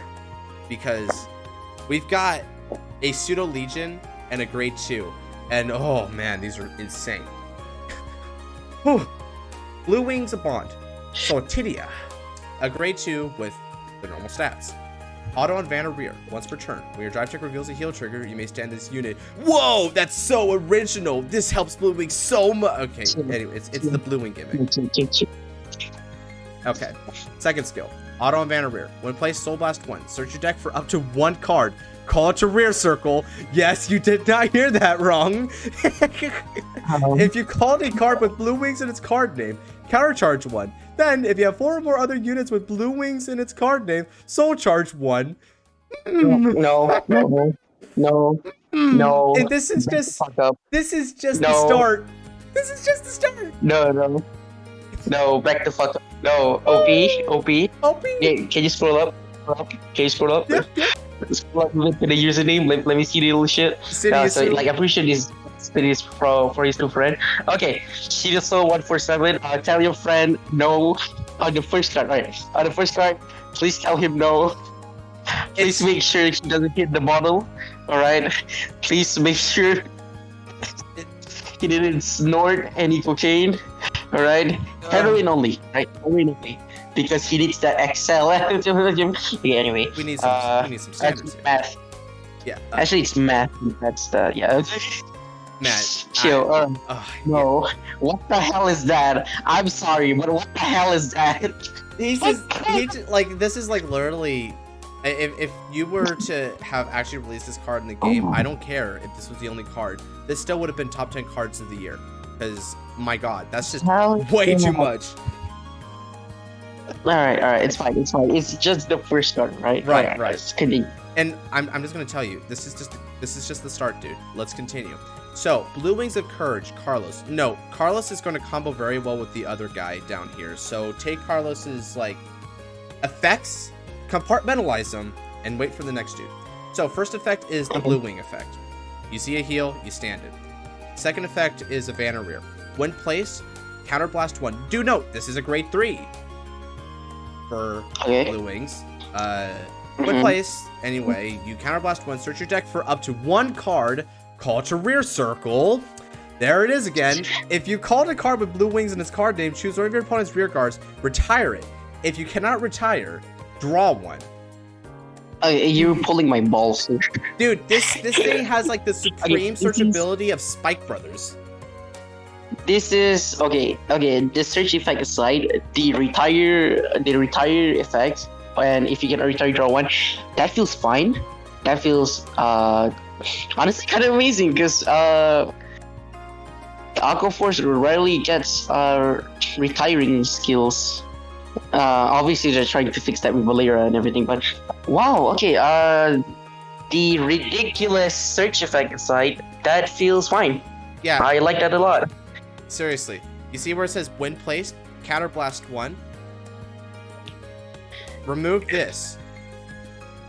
because we've got a Pseudo Legion and a Grade 2. And oh man, these are insane. Whew. Blue Wings, a Bond. Sortidia. A Grade 2 with the normal stats. Auto on van or rear, once per turn. When your drive check reveals a heal trigger, you may stand this unit. Whoa, that's so original. This helps Blue Wing so much. Okay, anyway, it's the Blue Wing gimmick. Okay, second skill. Auto on van or rear. When placed Soul Blast 1, search your deck for up to 1 card. Call it to rear circle. Yes, you did not hear that wrong. If you called a card with Blue Wings in its card name, countercharge 1. Then, if you have 4 or more other units with Blue Wings in its card name, soul charge 1. No. And this is just the start. This is just the start. No, back the fuck up. No, OP. OP. Yeah, can you scroll up? Can you scroll up? Yeah. Scroll up to the username. Let me see the little shit. So, like, I'm pretty sure this is for his new friend. Okay, she just saw 147. Tell your friend no on the first card. Right, on the first card, please tell him no. Please make sure he doesn't hit the bottle. All right. Please make sure he didn't snort any cocaine. All right. Heroin only. Right. Heroin only. Because he needs that XL. Okay, anyway. We need some standards here. Math. Yeah. Actually, it's math. That's the Matt. Chill. No. Yeah. What the hell is that? I'm sorry, but what the hell is that? He just like, this is like literally, if you were to have actually released this card in the game, I don't care if this was the only card. This still would have been top 10 cards of the year. Because, my god, that's just way too much. Alright, it's fine. It's just the first card, right? Right. Continue. And I'm just gonna tell you, this is just the start, dude. Let's continue. So, Blue Wings of Courage, Carlos. No, Carlos is gonna combo very well with the other guy down here. So take Carlos's like effects, compartmentalize them, and wait for the next dude. So first effect is the Blue Wing effect. You see a heal, you stand it. Second effect is a van or rear. When placed, counterblast 1. Do note, this is a grade 3 for Blue Wings. When placed, anyway, you counterblast 1, search your deck for up to 1 card, call it to rear circle. There it is again. If you called a card with Blue Wings in its card name, choose one of your opponent's rear cards, retire it. If you cannot retire, draw 1. You're pulling my balls. Dude, this thing has like the supreme searchability of Spike Brothers. This is okay. The search effect aside, the retire effect, and if you can retire draw 1, that feels fine. That feels honestly kind of amazing because Aqua Force rarely gets retiring skills. Obviously they're trying to fix that with Valera and everything, but wow, okay, the ridiculous search effect aside, that feels fine. Yeah. I like that a lot. Seriously. You see where it says when placed, counterblast 1? Remove this.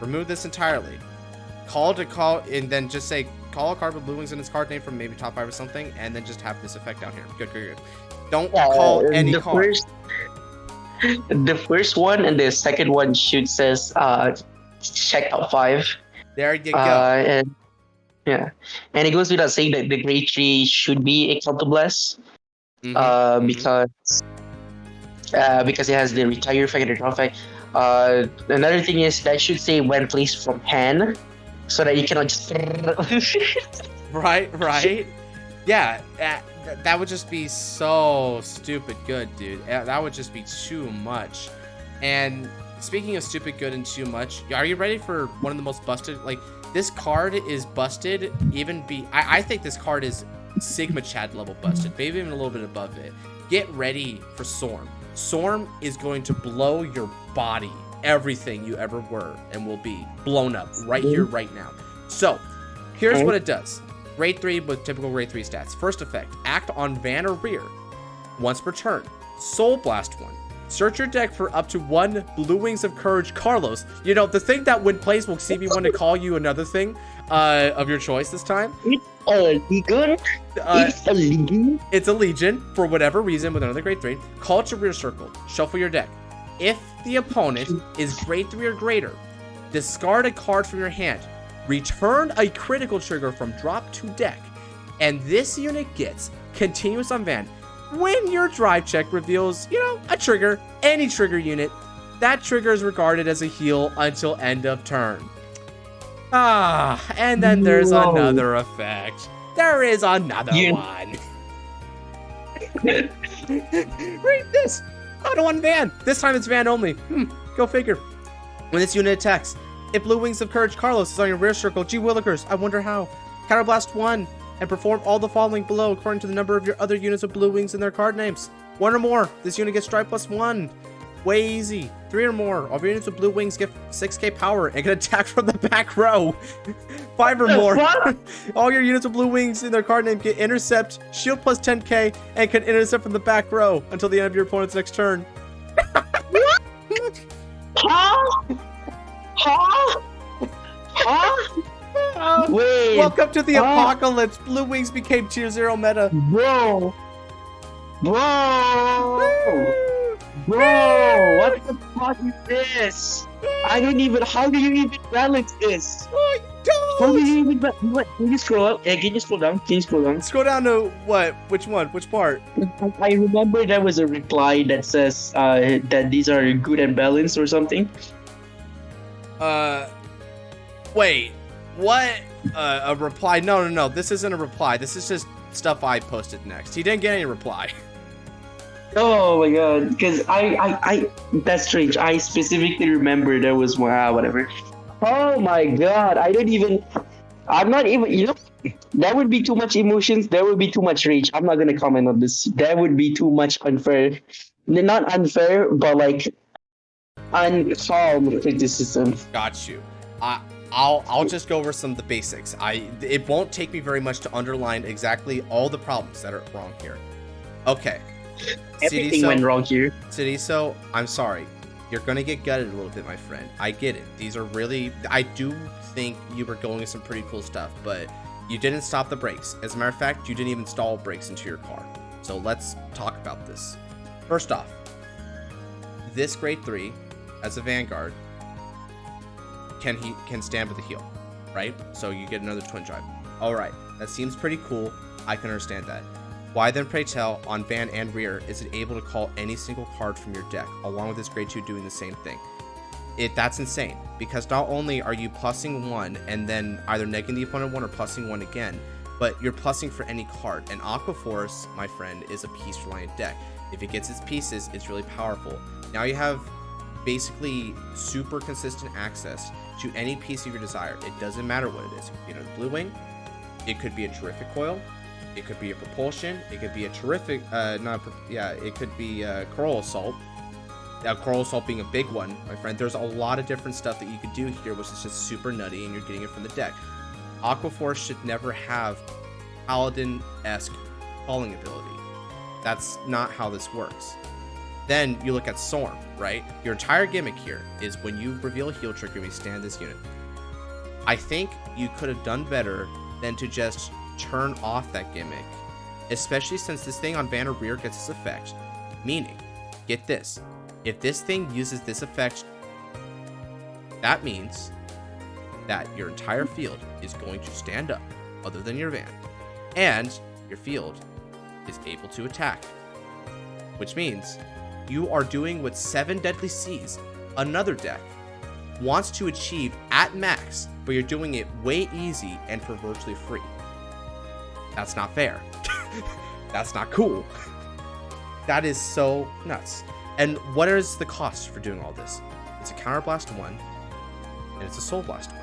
Remove this entirely. Call, and then just say, call a card with Blue Wings in its card name from maybe top 5 or something, and then just have this effect down here. Good. Don't call any card. The first one and the second one should says check out 5. There you go. And it goes without saying that the grade 3 should be a counterblast. Because it has the retire effect and the draw effect. Another thing is that should say when placed from hand, so that you cannot just right. Yeah, that would just be so stupid good, dude. That would just be too much. And speaking of stupid good and too much, are you ready for one of the most busted? Like, this card is busted. I think this card is Sigma Chad level busted, maybe even a little bit above it. Get ready for Storm. Storm is going to blow your body. Everything you ever were and will be blown up right here, right now. So, here's what it does. Grade 3 with typical grade 3 stats. First effect, act on Van or rear once per turn. Soul Blast 1. Search your deck for up to 1 Blue Wings of Courage Carlos. You know, the thing that when plays will see me want to call you another thing of your choice this time. It's a Legion. It's a Legion. It's a Legion for whatever reason with another grade 3. Call it to rear circle. Shuffle your deck. If the opponent is grade 3 or greater, discard a card from your hand. Return a critical trigger from drop to deck. And this unit gets continuous on Van. When your drive check reveals, you know, a trigger, any trigger unit, that trigger is regarded as a heal until end of turn. And then there's another effect. There is another one. Read this. Auto on Van. This time it's Van only. Go figure. When this unit attacks, if Blue Wings of Courage Carlos is on your rear circle, gee willikers, I wonder how. Counterblast 1 and perform all the following below according to the number of your other units of Blue Wings in their card names. 1 or more. This unit gets strike +1. Way easy. 3 or more. All your units with Blue Wings get 6k power and can attack from the back row. 5 or more. All your units with Blue Wings in their card name get intercept, shield +10k, and can intercept from the back row until the end of your opponent's next turn. Wait. Welcome to the apocalypse. Blue Wings became tier 0 meta. Bro, what the fuck is this? I don't even. How do you even balance this? Oh, How do you even? What? Can you scroll up? Yeah, can you scroll down? Can you scroll down? Scroll down to what? Which one? Which part? I remember there was a reply that says that these are good and balanced or something. Wait. What? A reply? No. This isn't a reply. This is just stuff I posted next. He didn't get any reply. Oh my god, because I that's strange. I specifically remember there was one, whatever. Oh my god, I'm not even, you know, that would be too much emotions, there would be too much rage. I'm not gonna comment on this. That would be too much unfair. Not unfair, but like uncalm criticism. Got you. I'll just go over some of the basics. It won't take me very much to underline exactly all the problems that are wrong here. Okay. Everything went wrong here. Sidiso, I'm sorry. You're gonna get gutted a little bit, my friend. I get it. These are really, I do think you were going with some pretty cool stuff, but you didn't stop the brakes. As a matter of fact, you didn't even install brakes into your car. So let's talk about this. First off, this grade 3 as a Vanguard can stand with a heal, right? So you get another twin drive. All right, that seems pretty cool. I can understand that. Why then, pray tell, on Van and rear, is it able to call any single card from your deck, along with this grade 2 doing the same thing? That's insane, because not only are you plussing 1 and then either negating the opponent 1 or plussing 1 again, but you're plussing for any card. And Aqua Force, my friend, is a piece-reliant deck. If it gets its pieces, it's really powerful. Now you have basically super consistent access to any piece of your desire. It doesn't matter what it is. It could be another Blue Wing, it could be a terrific coil, it could be a propulsion, it could be a terrific, it could be Coral Assault. Now, Coral Assault being a big one, my friend. There's a lot of different stuff that you could do here, which is just super nutty, and you're getting it from the deck. Aqua Force should never have Paladin-esque calling ability. That's not how this works. Then you look at Storm, right? Your entire gimmick here is when you reveal a heal trigger, we stand this unit. I think you could have done better than to just turn off that gimmick, especially since this thing on Van or rear gets this effect. Meaning, get this, if this thing uses this effect, that means that your entire field is going to stand up, other than your Van, and your field is able to attack, which means you are doing what 7 Deadly Seas, another deck, wants to achieve at max, but you're doing it way easy and for virtually free. That's not fair. That's not cool. That is so nuts. And what is the cost for doing all this? It's a Counterblast 1, and it's a Soul Blast 1.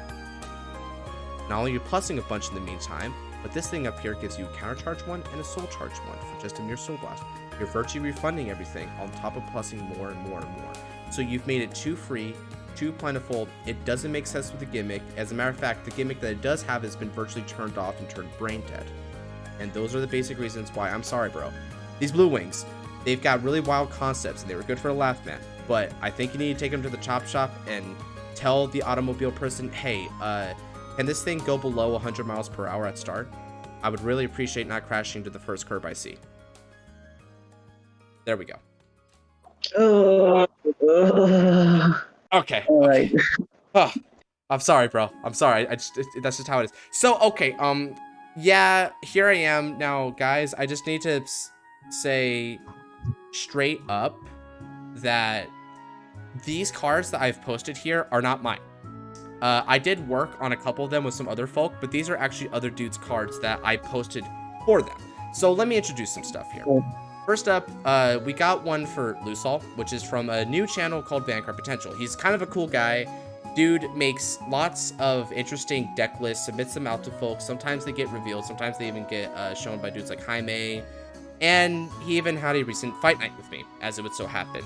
Not only are you plussing a bunch in the meantime, but this thing up here gives you a Countercharge 1 and a Soul Charge 1 for just a mere Soul Blast. You're virtually refunding everything on top of plussing more and more and more. So you've made it too free, too plentiful. It doesn't make sense with the gimmick. As a matter of fact, the gimmick that it does have has been virtually turned off and turned brain dead. And those are the basic reasons why. I'm sorry, bro. These Blue Wings, they've got really wild concepts, and they were good for a laugh, man. But I think you need to take them to the chop shop and tell the automobile person, hey, can this thing go below 100 miles per hour at start? I would really appreciate not crashing to the first curb I see. There we go. Okay. All right. Oh, I'm sorry, bro. I'm sorry. That's just how it is. So, okay. Yeah, here I am now, guys. I just need to say straight up that these cards that I've posted here are not mine. I did work on a couple of them with some other folk, but these are actually other dudes' cards that I posted for them. So let me introduce some stuff here. First up, we got one for Lusol, which is from a new channel called Vanguard Potential. He's kind of a cool guy. Dude makes lots of interesting deck lists, submits them out to folks. Sometimes they get revealed. Sometimes they even get shown by dudes like Jaime. And he even had a recent fight night with me, as it would so happen.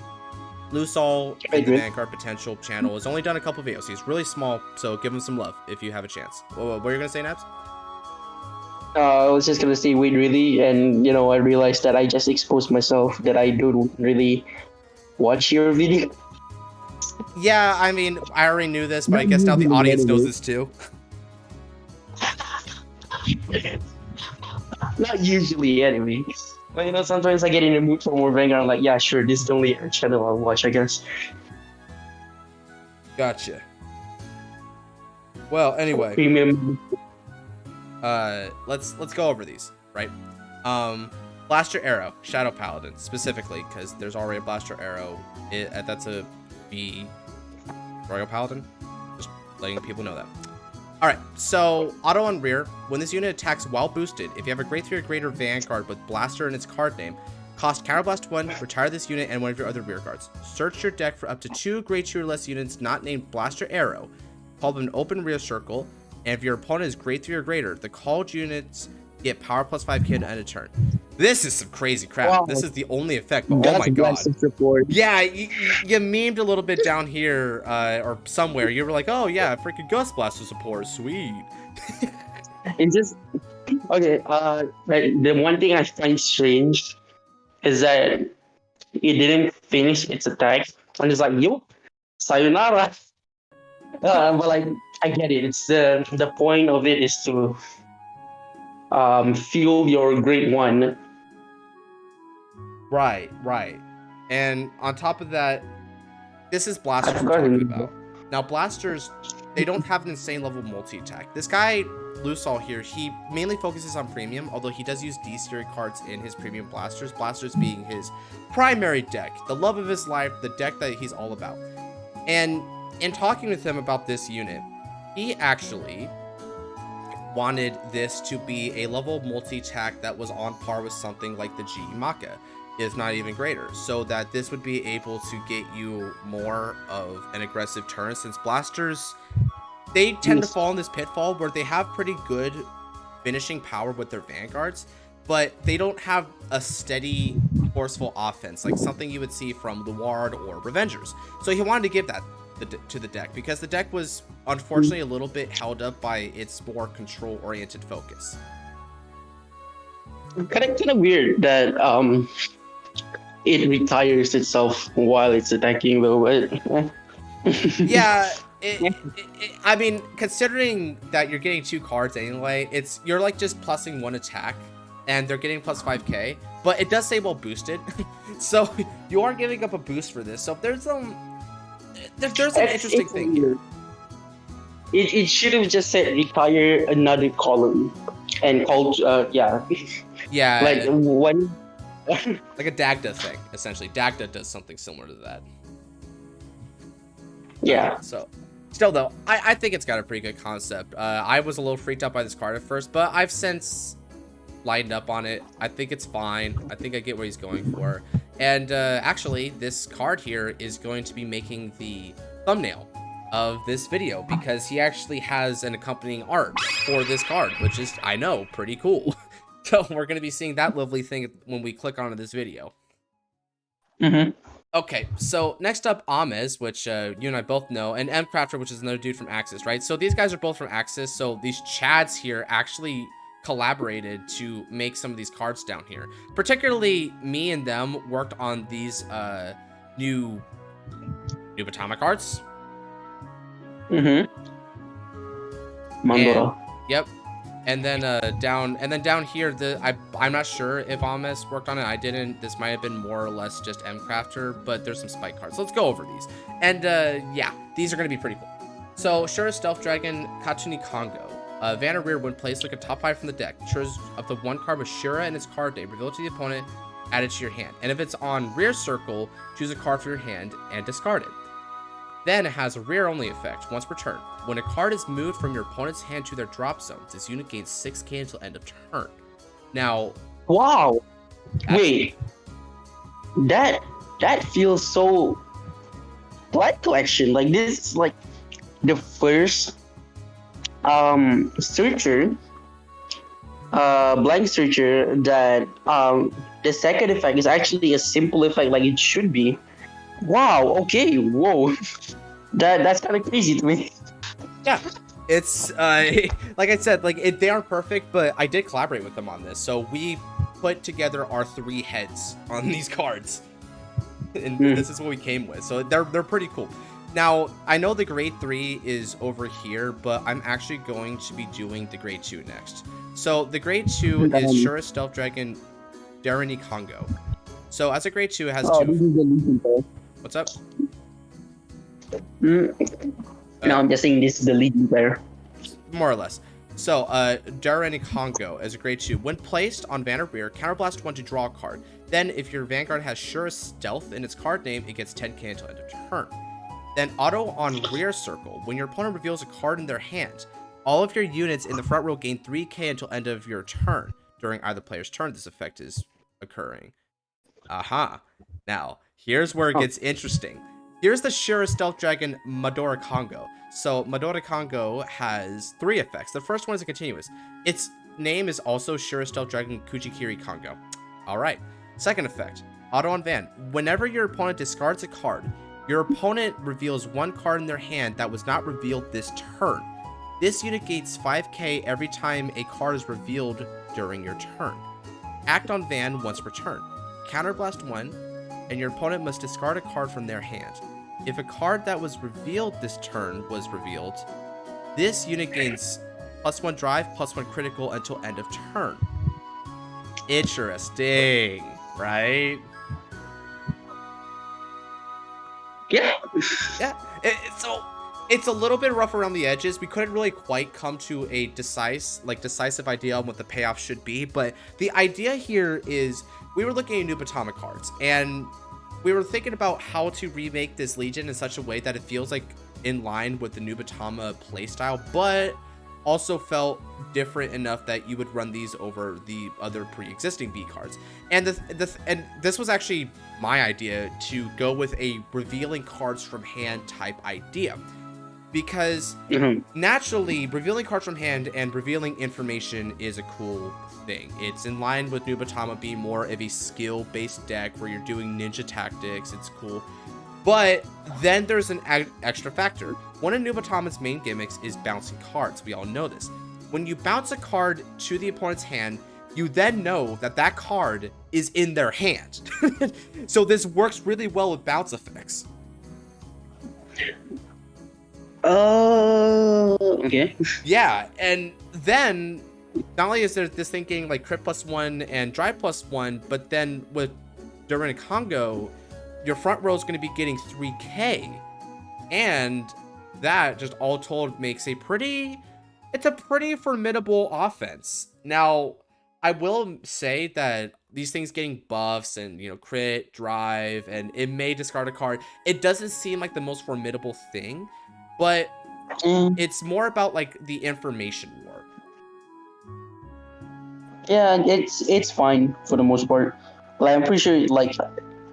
Lusol, the Vanguard Potential channel, has only done a couple videos. He's really small, so give him some love if you have a chance. What were you going to say, Nabs? I was just gonna say, wait, really? And, I realized that I just exposed myself, that I don't really watch your video. Yeah, I mean, I already knew this, but I guess now the audience knows this too. Not usually, anyway. But, sometimes I get in the mood for more Vanguard. I'm like, yeah, sure, this is the only channel I'll watch, I guess. Gotcha. Well, anyway. Premium. Let's go over these, right? Blaster Arrow, Shadow Paladin, specifically, because there's already a Blaster Arrow. That's a B Royal Paladin. Just letting people know that. Alright, so auto on rear. When this unit attacks while boosted, if you have a grade 3 or greater Vanguard with Blaster in its card name, cost Counterblast 1, retire this unit and one of your other rear guards. Search your deck for up to 2 grade 2 or less units not named Blaster Arrow. Call them an open rear circle. And if your opponent is grade 3 or greater, the called units get power plus 5k to end a turn. This is some crazy crap. Wow. This is the only effect, but oh my god. Yeah, you memed a little bit down here, or somewhere. You were like, oh yeah, freaking Ghost Blaster support, sweet. It's just, okay, the one thing I find strange is that it didn't finish its attack. I'm just like, yo, sayonara. But like, I get it. It's the point of it is to fuel your grade 1. Right. And on top of that, this is Blasters we're talking about. Now, Blasters, they don't have an insane level multi-attack. This guy, Lusol here, he mainly focuses on premium, although he does use D-series cards in his premium Blasters. Blasters being his primary deck, the love of his life, the deck that he's all about. And in talking with him about this unit, he actually wanted this to be a level multi-attack that was on par with something like the G Maka, if not even greater, so that this would be able to get you more of an aggressive turn, since Blasters, they tend to fall in this pitfall where they have pretty good finishing power with their Vanguards, but they don't have a steady, forceful offense, like something you would see from Luard or Revengers. So he wanted to give that to the deck, because the deck was unfortunately a little bit held up by its more control-oriented focus. Kind of weird that it retires itself while it's attacking, though. Yeah, I mean, considering that you're getting 2 cards anyway, you're like just plussing 1 attack, and they're getting plus 5k, but it does say well boosted, so you are giving up a boost for this. So there's an interesting thing here. It should have just said retire another column and called yeah, like one like a Dagda thing, essentially. Dagda does something similar to that. Yeah. So still though, I think it's got a pretty good concept. I was a little freaked out by this card at first, but I've since lighten up on it. I think it's fine. I think I get what he's going for. And actually, this card here is going to be making the thumbnail of this video because he actually has an accompanying art for this card, which is, I know, pretty cool. So we're going to be seeing that lovely thing when we click onto this video. Okay, so next up, Ames, which you and I both know, and M Crafter, which is another dude from Axis, right? So these guys are both from Axis, so these Chads here actually collaborated to make some of these cards down here. Particularly, me and them worked on these new Batama cards. Mandora. Yep. And then down here, I'm not sure if Ames worked on it. I didn't. This might have been more or less just M Crafter, but there's some spike cards. So let's go over these. And yeah, these are gonna be pretty cool. So Shura Stealth Dragon Katuni Kongo. Vanna Rear, when placed, look at top 5 from the deck. Choose up to 1 card with Shura and its card name. Reveal it to the opponent, add it to your hand. And if it's on rear circle, choose a card from your hand and discard it. Then it has a rear only effect once per turn. When a card is moved from your opponent's hand to their drop zone, this unit gains 6k until end of turn. Now, wow, wait, that feels so Blood Collection. Like this is like the first searcher, blank searcher that the second effect is actually a simple effect like it should be. Wow, okay, whoa. That's kind of crazy to me. Yeah, it's like I said, like they aren't perfect, but I did collaborate with them on this. So we put together our 3 heads on these cards, and this is what we came with. So they're pretty cool. Now I know the grade 3 is over here, but I'm actually going to be doing the grade 2 next. So the grade 2 is Shura Stealth Dragon Darani Kongo. So as a grade 2, it has 2. This is the Legion player. What's up? No, I'm just saying this is the Legion player. More or less. So, Darani Kongo as a grade 2. When placed on Vanna Rear, counterblast 1 to draw a card. Then, if your Vanguard has Shura Stealth in its card name, it gets 10k until end of turn. Then, auto on rear circle. When your opponent reveals a card in their hand, all of your units in the front row gain 3k until end of your turn. During either player's turn, this effect is occurring. Aha. Now, here's where it gets interesting. Here's the Shura Stealth Dragon Madora Kongo. So Madora Kongo has 3 effects. The first one is a continuous. Its name is also Shura Stealth Dragon Kuchikiri Kongo. Alright. Second effect. Auto on Van. Whenever your opponent discards a card, your opponent reveals 1 card in their hand that was not revealed this turn. This unit gains 5k every time a card is revealed during your turn. Act on Van once per turn. Counterblast 1, and your opponent must discard a card from their hand. If a card that was revealed this turn was revealed, this unit gains +1 drive, +1 critical until end of turn. Interesting, right? Yeah. Yeah. So it's a little bit rough around the edges. We couldn't really quite come to a decisive idea on what the payoff should be, but the idea here is we were looking at new Batama cards, and we were thinking about how to remake this Legion in such a way that it feels like in line with the new Batama playstyle, but also felt different enough that you would run these over the other pre-existing B cards. And this was actually my idea, to go with a revealing cards from hand type idea. Because naturally, revealing cards from hand and revealing information is a cool thing. It's in line with New Batama being more of a skill-based deck where you're doing ninja tactics. It's cool. But then there's an extra factor. One of New Batama's main gimmicks is bouncing cards. We all know this. When you bounce a card to the opponent's hand, you then know that that card is in their hand. So this works really well with bounce effects. Okay. Yeah, and then not only is there this thinking like crit +1 and drive +1, but then with Darani Kongo, your front row is going to be getting 3k, and that just all told makes a pretty formidable offense. Now, I will say that these things getting buffs and, you know, crit, drive, and it may discard a card, it doesn't seem like the most formidable thing, but it's more about like the information war. Yeah, it's fine for the most part. Like I'm pretty sure like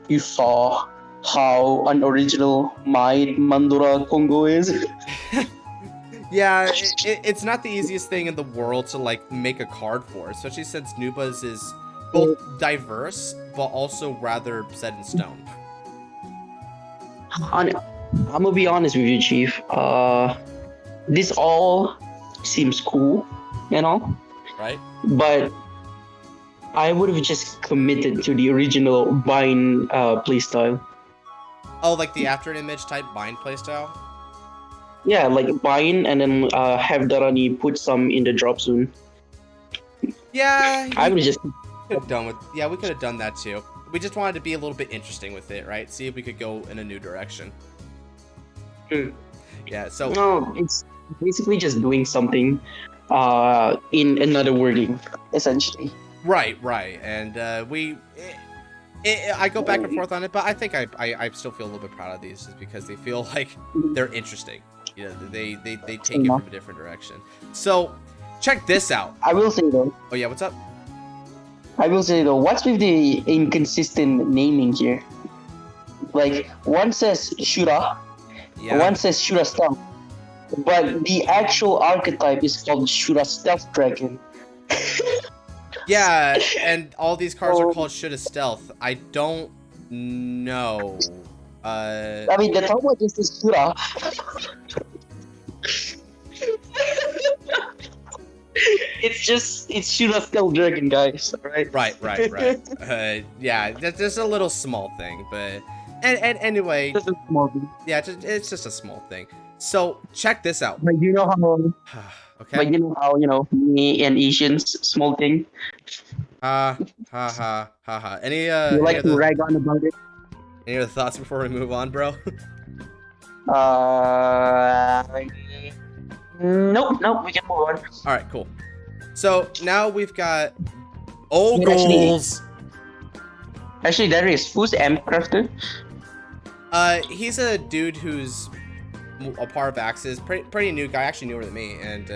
you saw how unoriginal my Mandora Congo is. Yeah, it's not the easiest thing in the world to like make a card for, especially since Nuba's is both diverse but also rather set in stone. I'm gonna be honest with you, Chief. This all seems cool, you know, Right? but I would have just committed to the original Bind playstyle. Oh, like the after image type bind playstyle? Yeah, like Bind and then have Darani put some in the drop zone. Yeah, I would just we could have done that too. We just wanted to be a little bit interesting with it, right? See if we could go in a new direction. Yeah, so no, it's basically just doing something in another wording, essentially. right, and I go back and forth on it, but I think I still feel a little bit proud of these just because they feel like they're interesting. You know, they take it from a different direction. So check this out. I will say though. Oh yeah, what's up? I will say though, what's with the inconsistent naming here? Like one says Shura, Yeah. one says Shura Stealth, but the actual archetype is called Shura Stealth Dragon. Yeah, and all these cards are called Shoulda Stealth. I don't know. I mean, the top one is the Shura. It's Shura Stealth Dragon, guys. Right? Right. Yeah, that's just a little small thing, but and anyway, Just a small thing. yeah, it's just a small thing. So check this out. But you know how? Okay. But you know how me and Asians small thing. Ha. Any You like to rag on about it. any other thoughts before we move on, bro? Nope. We can move on. All right, cool. So now we've got Ogles. Actually, there is. Who's Crafter? He's a dude who's a part of Axis, pretty new guy, actually newer than me, and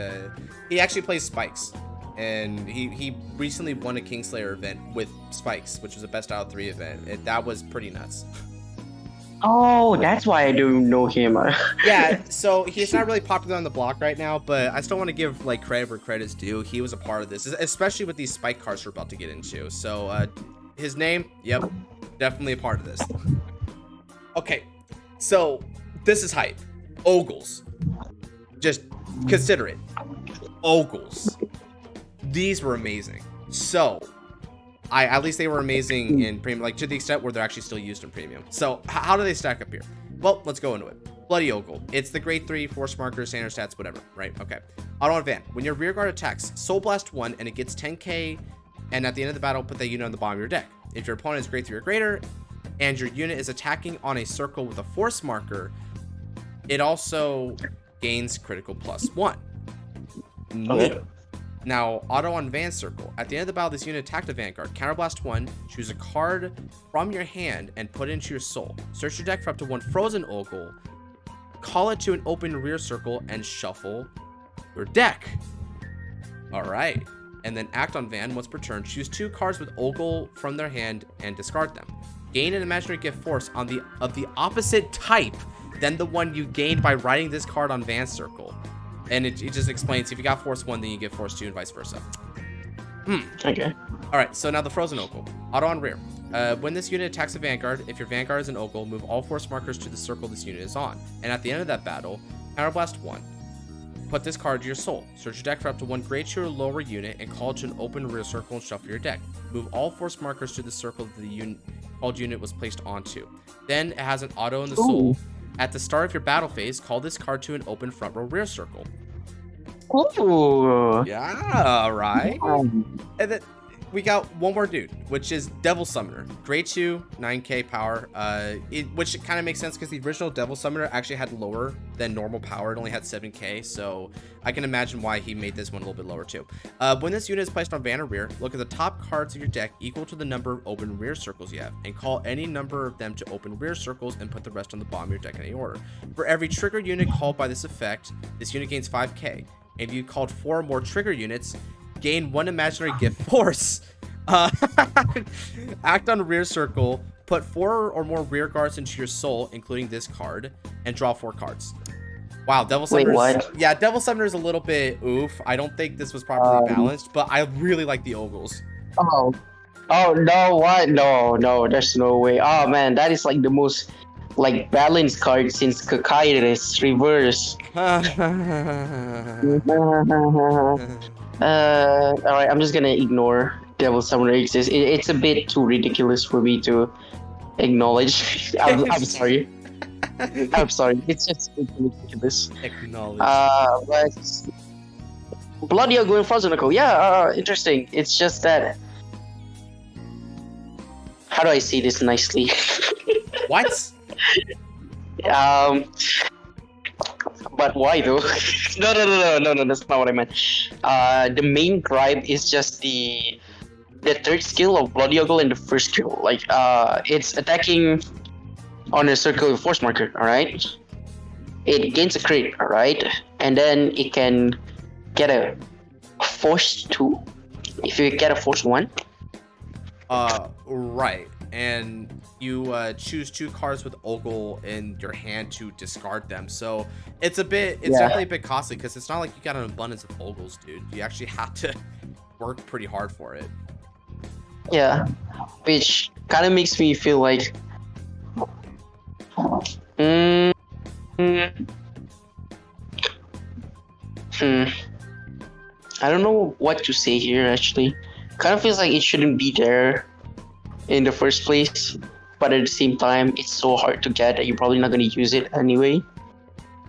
he actually plays Spikes, and he recently won a Kingslayer event with Spikes, which was a best out of 3 event. That was pretty nuts. Oh, that's why I don't know him. Yeah, so he's not really popular on the block right now, but I still want to give like credit where credit's due. He was a part of this, especially with these Spike cards we're about to get into. So his name, yep, definitely a part of this. Okay, so this is hype. Ogles. Just consider it. Ogles. These were amazing. So, at least they were amazing in premium, like to the extent where they're actually still used in premium. So, how do they stack up here? Well, let's go into it. Bloody Ogle. It's the grade 3, force marker, standard stats, whatever, right? Okay. Auto on Van. When your rear guard attacks, Soul Blast 1 and it gets 10k, and at the end of the battle, put that unit on the bottom of your deck. If your opponent is grade 3 or greater, and your unit is attacking on a circle with a force marker, it also gains critical +1. Okay. Now, auto on Van Circle. At the end of the battle, this unit attacked a Vanguard. Counterblast 1, choose a card from your hand and put it into your soul. Search your deck for up to 1 frozen Ogle. Call it to an open rear circle and shuffle your deck. Alright. And then act on Van once per turn. Choose 2 cards with Ogle from their hand and discard them. Gain an imaginary gift force of the opposite type than the one you gained by writing this card on Van Circle. And it just explains, if you got Force 1, then you get Force 2 and vice versa. Okay. Alright, so now the Frozen Ogle. Auto on rear. When this unit attacks a Vanguard, if your Vanguard is an Ogle, move all force markers to the circle this unit is on. And at the end of that battle, Counterblast 1. Put this card to your soul. Search your deck for up to 1 grade 2 or lower unit and call it to an open rear circle and shuffle your deck. Move all force markers to the circle that the called unit was placed onto. Then it has an auto in the soul. At the start of your battle phase, call this card to an open front row rear circle. Ooh. Yeah, right. And then we got one more dude, which is Devil Summoner. Grade 2, 9k power, which kind of makes sense because the original Devil Summoner actually had lower than normal power. It only had 7k, so I can imagine why he made this one a little bit lower too. When this unit is placed on Van or rear, look at the top cards of your deck equal to the number of open rear circles you have, and call any number of them to open rear circles and put the rest on the bottom of your deck in any order. For every trigger unit called by this effect, this unit gains 5k. If you called 4 more trigger units, gain 1 imaginary gift force. Act on rear circle. Put 4 or more rear guards into your soul, including this card, and draw 4 cards. Wow, Devil Summoner. what? Yeah, Devil Summoner is a little bit oof. I don't think this was properly balanced, but I really like the Ogles. Oh. Oh no! What? No! There's no way. Oh man, that is like the most like balanced card since Kakairis reverse. Alright, I'm just gonna ignore Devil Summoner exists. It's a bit too ridiculous for me to acknowledge. I'm sorry. I'm sorry. It's just ridiculous. Acknowledge. But Bloody Ogle and Frozen Ogle. Yeah, interesting. It's just that. How do I say this nicely? What? But why though? No, that's not what I meant. The main gripe is just the third skill of Bloody Ogle and the first skill. Like, it's attacking on a circle force marker, alright? It gains a crit, alright? And then it can get a force 2 if you get a force 1. Right. And you choose 2 cards with Ogle in your hand to discard them. So it's definitely a bit costly because it's not like you got an abundance of Ogles, dude. You actually have to work pretty hard for it. Yeah, which kind of makes me feel like I don't know what to say here actually. Kind of feels like it shouldn't be there in the first place, but at the same time it's so hard to get that you're probably not going to use it anyway.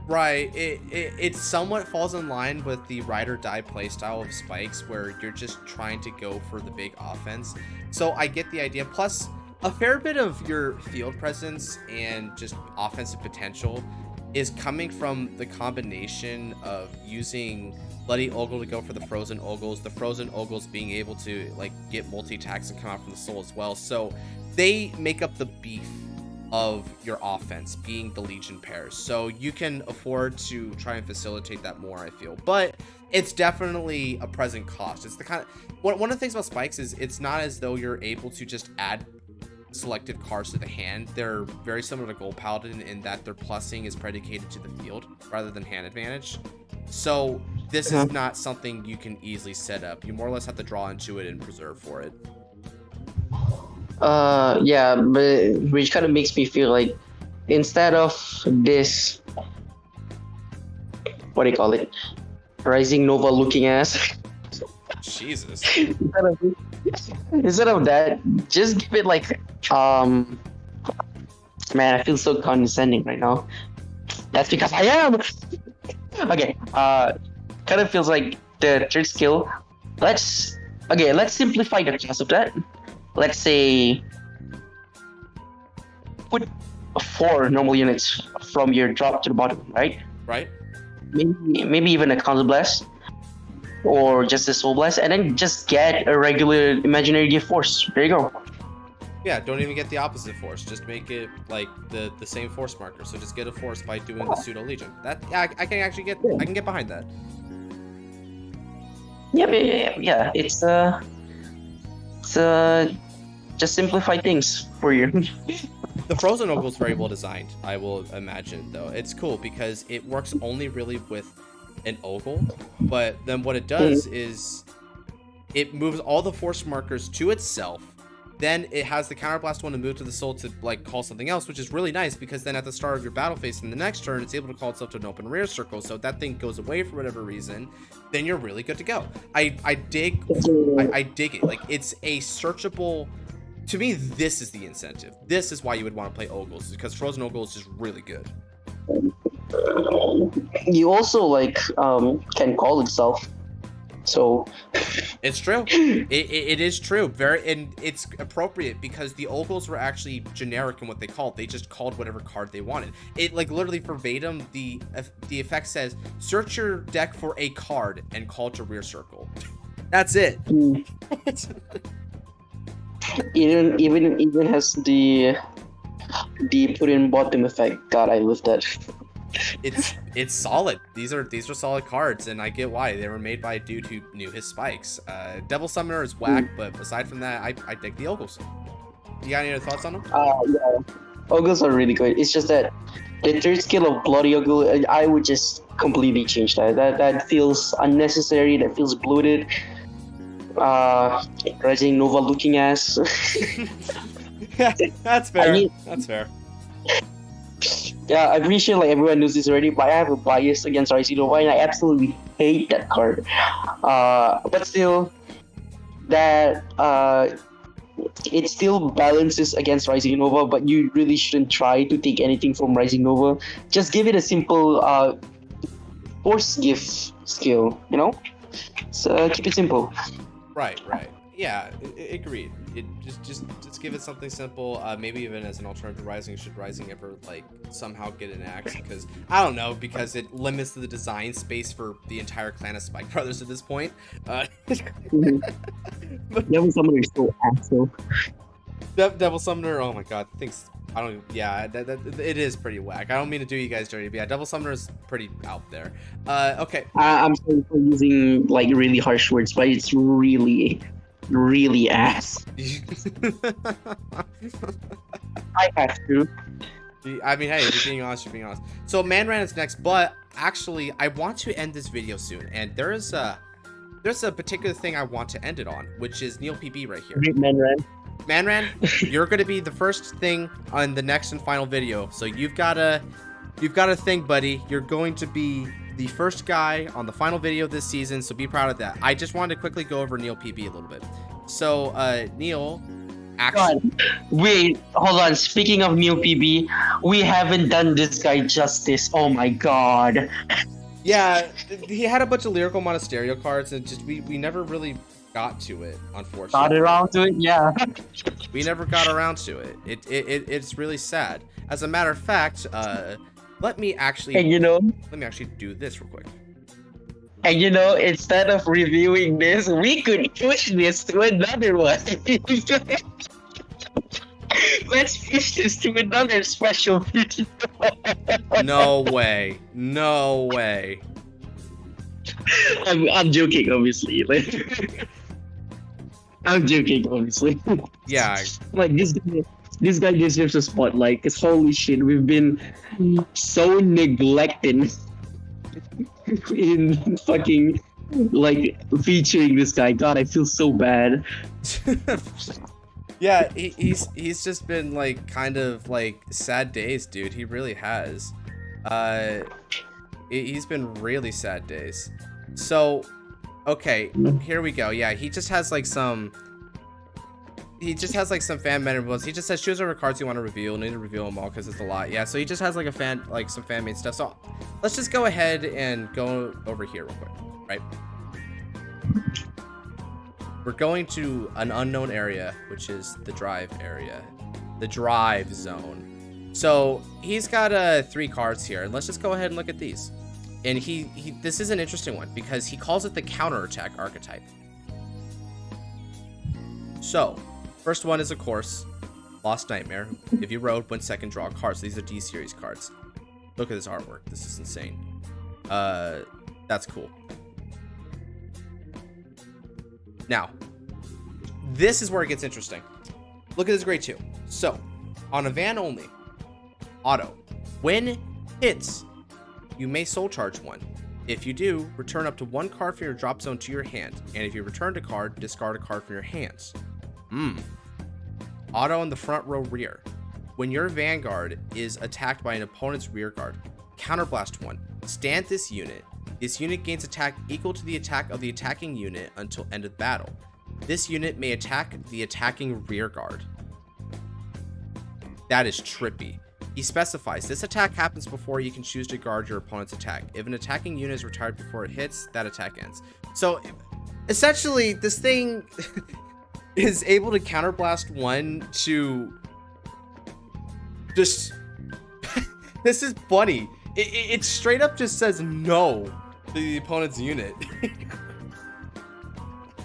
Right. It somewhat falls in line with the ride or die playstyle of Spikes, where you're just trying to go for the big offense. So I get the idea. Plus, a fair bit of your field presence and just offensive potential is coming from the combination of using Bloody Ogle to go for the Frozen Ogles, the Frozen Ogles being able to like get multi-attacks and come out from the soul as well. So they make up the beef of your offense, being the Legion pairs. So you can afford to try and facilitate that more, I feel. But it's definitely a present cost. It's the kind of one of the things about Spikes is it's not as though you're able to just add selected cards to the hand. They're very similar to Gold Paladin in that their plussing is predicated to the field rather than hand advantage. So this is not something you can easily set up. You more or less have to draw into it and preserve for it. Yeah, but which kind of makes me feel like instead of this, what do you call it, Rising Nova looking ass. Jesus. Instead of that, just give it like man, I feel so condescending right now. That's because I am. Okay, kind of feels like the third skill. Let's simplify the class of that. Let's say put 4 normal units from your drop to the bottom, right? Right. Maybe even a Counter Blast or just a Soul Blast, and then just get a regular imaginary gift force. There you go. Yeah, don't even get the opposite force. Just make it like the same force marker. So just get a force by doing the pseudo legion. That I can actually get. I can get behind that. Yeah. It's just simplify things for you. The Frozen Ogle is very well designed, I will imagine, though. It's cool because it works only really with an Ogle, but then what it does is it moves all the force markers to itself. Then it has the counterblast one to move to the soul to like call something else, which is really nice because then at the start of your battle phase in the next turn, it's able to call itself to an open rear circle. So if that thing goes away for whatever reason, then you're really good to go. I dig it. Like it's a searchable. To me, this is the incentive. This is why you would want to play Ogles, because Frozen Ogle is just really good. You also like can call itself, so it's true. It is true. And it's appropriate because the Ogles were actually generic in what they called. They just called whatever card they wanted. It like literally verbatim. The effect says search your deck for a card and call to rear circle. That's it. Even has the put in bottom effect. God, I love that. It's it's solid. These are solid cards, and I get why they were made by a dude who knew his spikes. Devil Summoner is whack, but aside from that, I dig the Ogles. You got any other thoughts on them? Yeah. Ogles are really good. It's just that the third skill of Bloody Ogle, I would just completely change that. That feels unnecessary. That feels bloated. Rising Nova looking ass. Yeah, that's fair. That's fair. Yeah, I'm pretty sure like everyone knows this already, but I have a bias against Rising Nova, and I absolutely hate that card. But still, that it still balances against Rising Nova, but you really shouldn't try to take anything from Rising Nova. Just give it a simple force gift skill, you know? So keep it simple. Right. Yeah, agreed. It just give it something simple. Maybe even as an alternative to Rising, should Rising ever like somehow get an axe? Because I don't know, because it limits the design space for the entire clan of Spike Brothers at this point. Devil Summoner is so asshole. Devil Summoner, oh my god, thanks. I don't. Yeah, that it is pretty whack. I don't mean to do you guys dirty, but yeah, Devil Summoner is pretty out there. Okay. I'm sorry for using like really harsh words, but it's really ass. I have to. I mean, hey, if you're being honest, you're being honest. So Manran is next, but actually, I want to end this video soon, and there's a particular thing I want to end it on, which is Neil PB right here. Manran, you're gonna be the first thing on the next and final video, so you've got a thing, buddy. You're going to be the first guy on the final video this season, so be proud of that. I just wanted to quickly go over Neil PB a little bit. So, Neil, actually... Wait, hold on. Speaking of Neil PB, we haven't done this guy justice. Oh my god. Yeah, he had a bunch of lyrical Monasterio cards, and just we never really got to it, unfortunately. Got around to it, yeah. We never got around to it. It's really sad. As a matter of fact, let me actually do this real quick. And instead of reviewing this, we could push this to another one. Let's push this to another special video. No way. I'm joking, obviously. I'm joking, honestly. Yeah. Like this guy deserves a spotlight. Cause holy shit, we've been so neglected in fucking like featuring this guy. God, I feel so bad. Yeah, he's just been like kind of like sad days, dude. He really has. He's been really sad days. So, okay, here we go. Yeah, he just has like some fan memorabilia. He just says choose whatever cards you want to reveal. Need to reveal them all because it's a lot. Yeah, so he just has like some fan made stuff. So let's just go ahead and go over here real quick, right? We're going to an unknown area, which is the drive area, the drive zone. So he's got 3 cards here, and let's just go ahead and look at these. And this is an interesting one because he calls it the counterattack archetype. So, first one is, of course, Lost Nightmare. If you rode, went second, draw a card. So these are D-series cards. Look at this artwork. This is insane. That's cool. Now, this is where it gets interesting. Look at this grade 2. So, on a van only, auto. When hits, you may soul charge 1. If you do, return up to 1 card from your drop zone to your hand. And if you returned a card, discard a card from your hands. Auto in the front row rear. When your Vanguard is attacked by an opponent's rear guard, counterblast 1. Stand this unit. This unit gains attack equal to the attack of the attacking unit until end of battle. This unit may attack the attacking rear guard. That is trippy. He specifies this attack happens before you can choose to guard your opponent's attack. If an attacking unit is retired before it hits, that attack ends. So essentially, this thing is able to counterblast 1 to just... This is funny. It straight up just says no to the opponent's unit.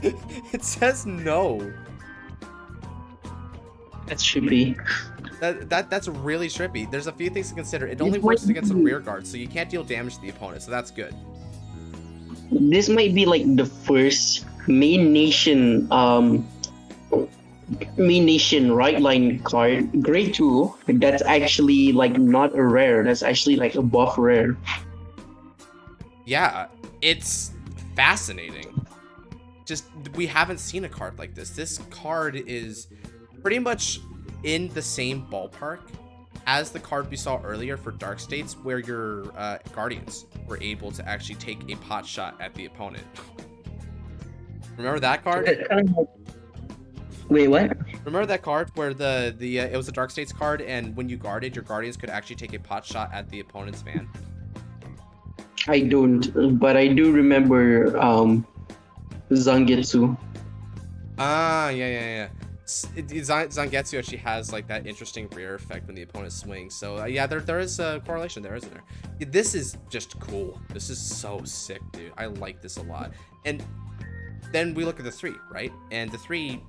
It says no. That should be. That's really trippy. There's a few things to consider. It only works against the rear guard, so you can't deal damage to the opponent, so that's good. This might be like the first main nation right line card, grade 2, that's actually like not a rare, that's actually like a buff rare. Yeah, it's fascinating. Just, we haven't seen a card like this. This card is pretty much in the same ballpark as the card we saw earlier for Dark States, where your Guardians were able to actually take a pot shot at the opponent. Remember that card? Wait, what? Remember that card where it was a Dark States card, and when you guarded, your Guardians could actually take a pot shot at the opponent's van? I don't, but I do remember Zangetsu. Ah, yeah. Zangetsu actually has like that interesting rear effect when the opponent swings. So yeah, there is a correlation there, isn't there? This is just cool. This is so sick, dude. I like this a lot. And then we look at the 3, right? And the 3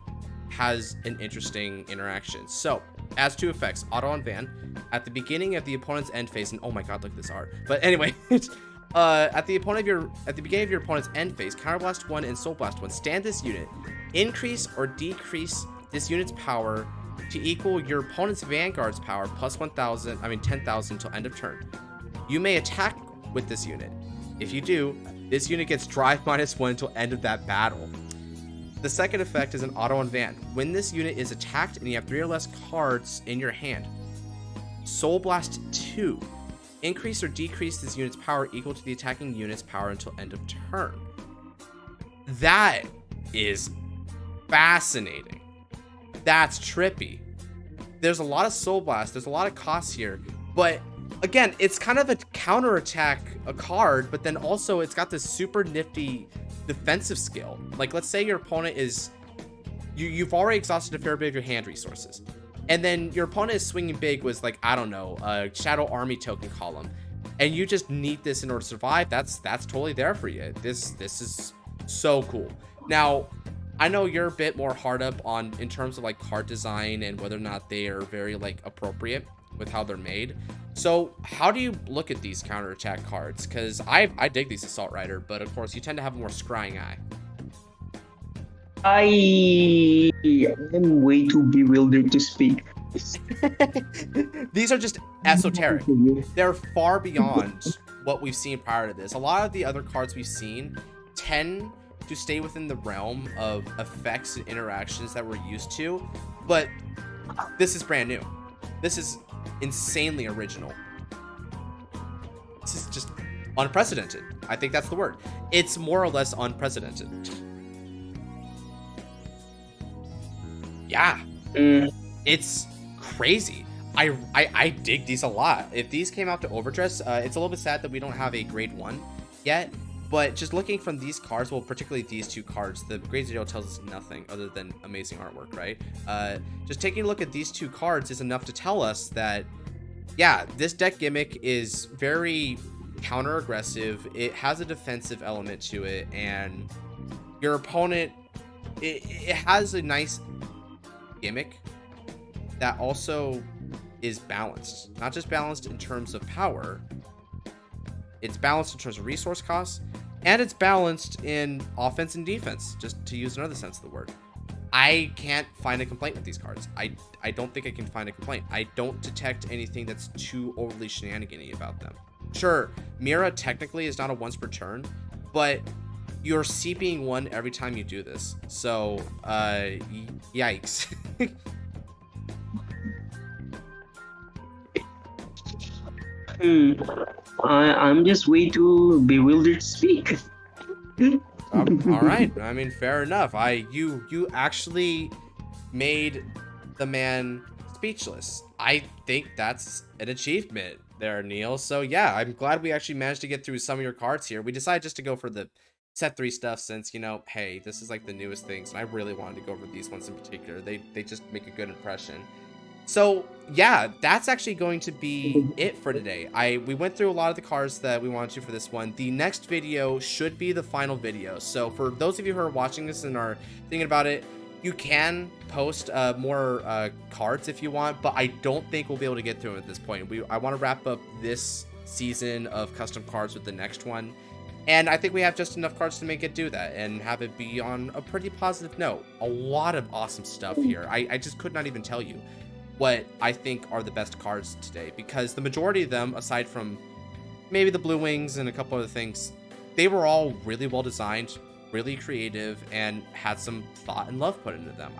has an interesting interaction. So, as 2 effects, auto on van, at the beginning of the opponent's end phase, and oh my god, look at this art. But anyway, at the beginning of your opponent's end phase, Counterblast 1 and Soul Blast 1, stand this unit, increase or decrease this unit's power to equal your opponent's Vanguard's power plus 10,000 till end of turn. You may attack with this unit. If you do, this unit gets drive -1 until end of that battle. The second effect is an auto on van. When this unit is attacked and you have 3 or less cards in your hand, Soul Blast 2. Increase or decrease this unit's power equal to the attacking unit's power until end of turn. That is fascinating. That's trippy. There's a lot of Soul Blast. There's a lot of costs here. But again, it's kind of a counterattack a card, but then also it's got this super nifty defensive skill. Like, let's say your opponent is... You've already exhausted a fair bit of your hand resources. And then your opponent is swinging big with, like, I don't know, a Shadow Army token column. And you just need this in order to survive. That's totally there for you. This is so cool. Now, I know you're a bit more hard up on in terms of like card design and whether or not they are very like appropriate with how they're made. So how do you look at these counterattack cards? Because I dig these Assault Rider, but of course you tend to have a more scrying eye. I am way too bewildered to speak. These are just esoteric. They're far beyond what we've seen prior to this. A lot of the other cards we've seen tend to stay within the realm of effects and interactions that we're used to, but this is brand new. This is insanely original. This is just unprecedented. I think that's the word. It's more or less unprecedented. Yeah. It's crazy. I dig these a lot. If these came out to Overdress, it's a little bit sad that we don't have a grade 1 yet, but just looking from these cards, well, particularly these 2 cards, the grade 0 tells us nothing other than amazing artwork, right? Just taking a look at these 2 cards is enough to tell us that, yeah, this deck gimmick is very counter aggressive. It has a defensive element to it, and your opponent, it has a nice gimmick that also is balanced. Not just balanced in terms of power, it's balanced in terms of resource costs, and it's balanced in offense and defense, just to use another sense of the word. I can't find a complaint with these cards. I don't think I can find a complaint. I don't detect anything that's too overly shenanigan-y about them. Sure, Mira technically is not a once per turn, but you're CPing 1 every time you do this. So, yikes. I'm just way too bewildered to speak. All right. I mean, fair enough. You actually made the man speechless. I think that's an achievement there, Neil. So yeah, I'm glad we actually managed to get through some of your cards here. We decided just to go for the set 3 stuff since, you know, hey, this is like the newest things, and I really wanted to go over these ones in particular. They just make a good impression. So yeah, that's actually going to be it for today. We went through a lot of the cards that we wanted to for this one. The next video should be the final video. So for those of you who are watching this and are thinking about it, You can post more cards if you want, but I don't think we'll be able to get through them at this point. I want to wrap up this season of custom cards with the next one, and I think we have just enough cards to make it do that and have it be on a pretty positive note. A lot of awesome stuff here. I just could not even tell you what I think are the best cards today, because the majority of them, aside from maybe the blue wings and a couple other things, they were all really well designed, really creative, and had some thought and love put into them.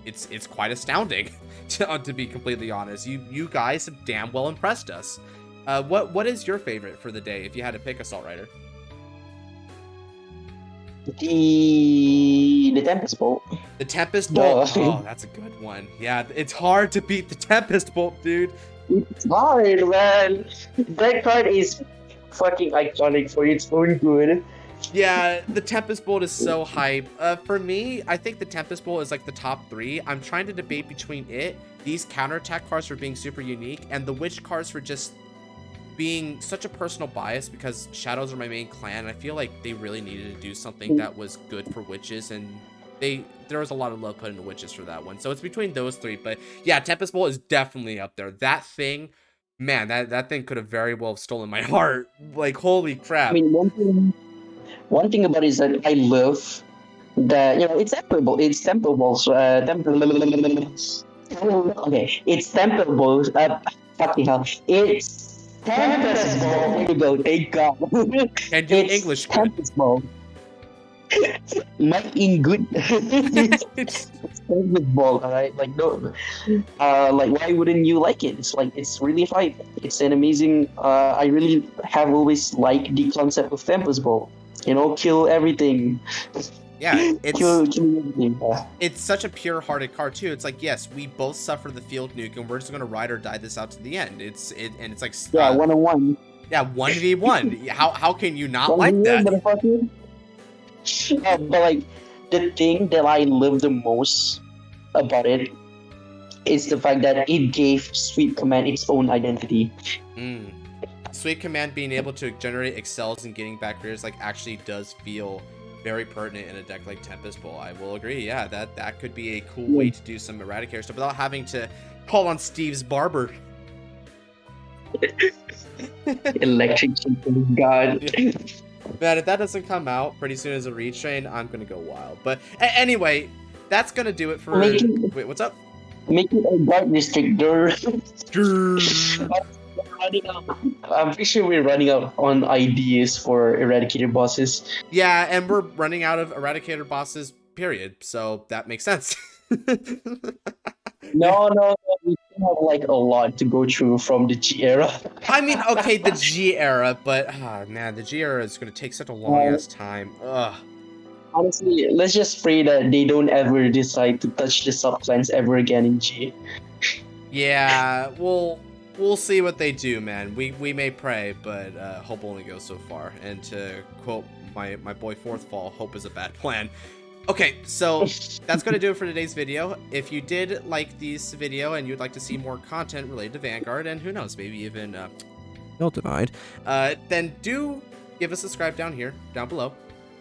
It's quite astounding to be completely honest. You guys have damn well impressed us. What is your favorite for the day if you had to pick, Assault Rider? The Tempest Bolt. The Tempest Bolt. Oh, that's a good one. Yeah, it's hard to beat the Tempest Bolt, dude. It's hard, man. That card is fucking iconic for its own good. Yeah, the Tempest Bolt is so hype. For me, I think the Tempest Bolt is like the top 3. I'm trying to debate between it, these counterattack cards for being super unique, and the Witch cards for just being such a personal bias, because Shadows are my main clan. I feel like they really needed to do something that was good for Witches, and there was a lot of love put into Witches for that one. So it's between those 3. But yeah, Tempest Bolt is definitely up there. That thing, man, that thing could have very well stolen my heart. Like, holy crap. I mean, one thing about it is that I love that, it's temperable. It's temperable. Okay, it's temperable. Fucking hell. It's Tempest Bolt. There you go. Thank God. And you English good. Tempest Bolt. Not in good. It's Tempest Bolt, alright? Like, no. Like, why wouldn't you like it? It's really hype. It's an amazing. I really have always liked the concept of Tempest Bolt. Kill everything. Yeah, kill everything. It's such a pure-hearted card too. It's like, yes, we both suffer the field nuke, and we're just gonna ride or die this out to the end. It's like 1-on-1. Yeah, 1v1. How can you not like that? But like, the thing that I love the most about it is the fact that it gave Sweep Command its own identity. Sweep Command being able to generate excels and getting back rears actually does feel very pertinent in a deck like Tempest Bolt. I will agree. Yeah, that could be a cool way to do some Eradicator stuff without having to call on Steve's barber. Electric God. Man, if that doesn't come out pretty soon as a Retrain, I'm gonna go wild. But anyway, that's gonna do it for. Wait, what's up? Make it a guard restrictor. I'm pretty sure we're running out on ideas for Eradicator bosses. Yeah, and we're running out of Eradicator bosses, period. So that makes sense. No, we still have a lot to go through from the G era. I mean, okay, the G era, but man, the G era is gonna take such a long ass time. Ugh. Honestly, let's just pray that they don't ever decide to touch the subclans ever again in G. Yeah, we'll see what they do, man. We may pray, but hope only goes so far. And to quote my boy FourthFall, hope is a bad plan. Okay, so that's going to do it for today's video. If you did like this video and you'd like to see more content related to Vanguard, and who knows, maybe even Divide, then do give a subscribe down below.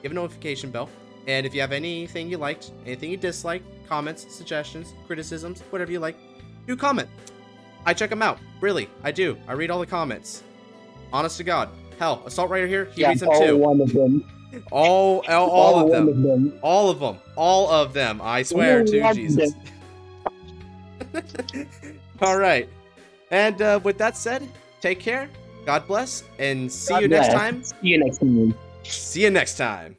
Give a notification bell. And if you have anything you liked, anything you disliked, comments, suggestions, criticisms, whatever you like, do comment. I check them out. Really, I do. I read all the comments. Honest to God. Hell, Assault Rider here, he reads them too. One of them. All of them. All of them. All of them. I swear to Jesus. All right. And with that said, take care. God bless. And see you next time. See you next time. See you next time.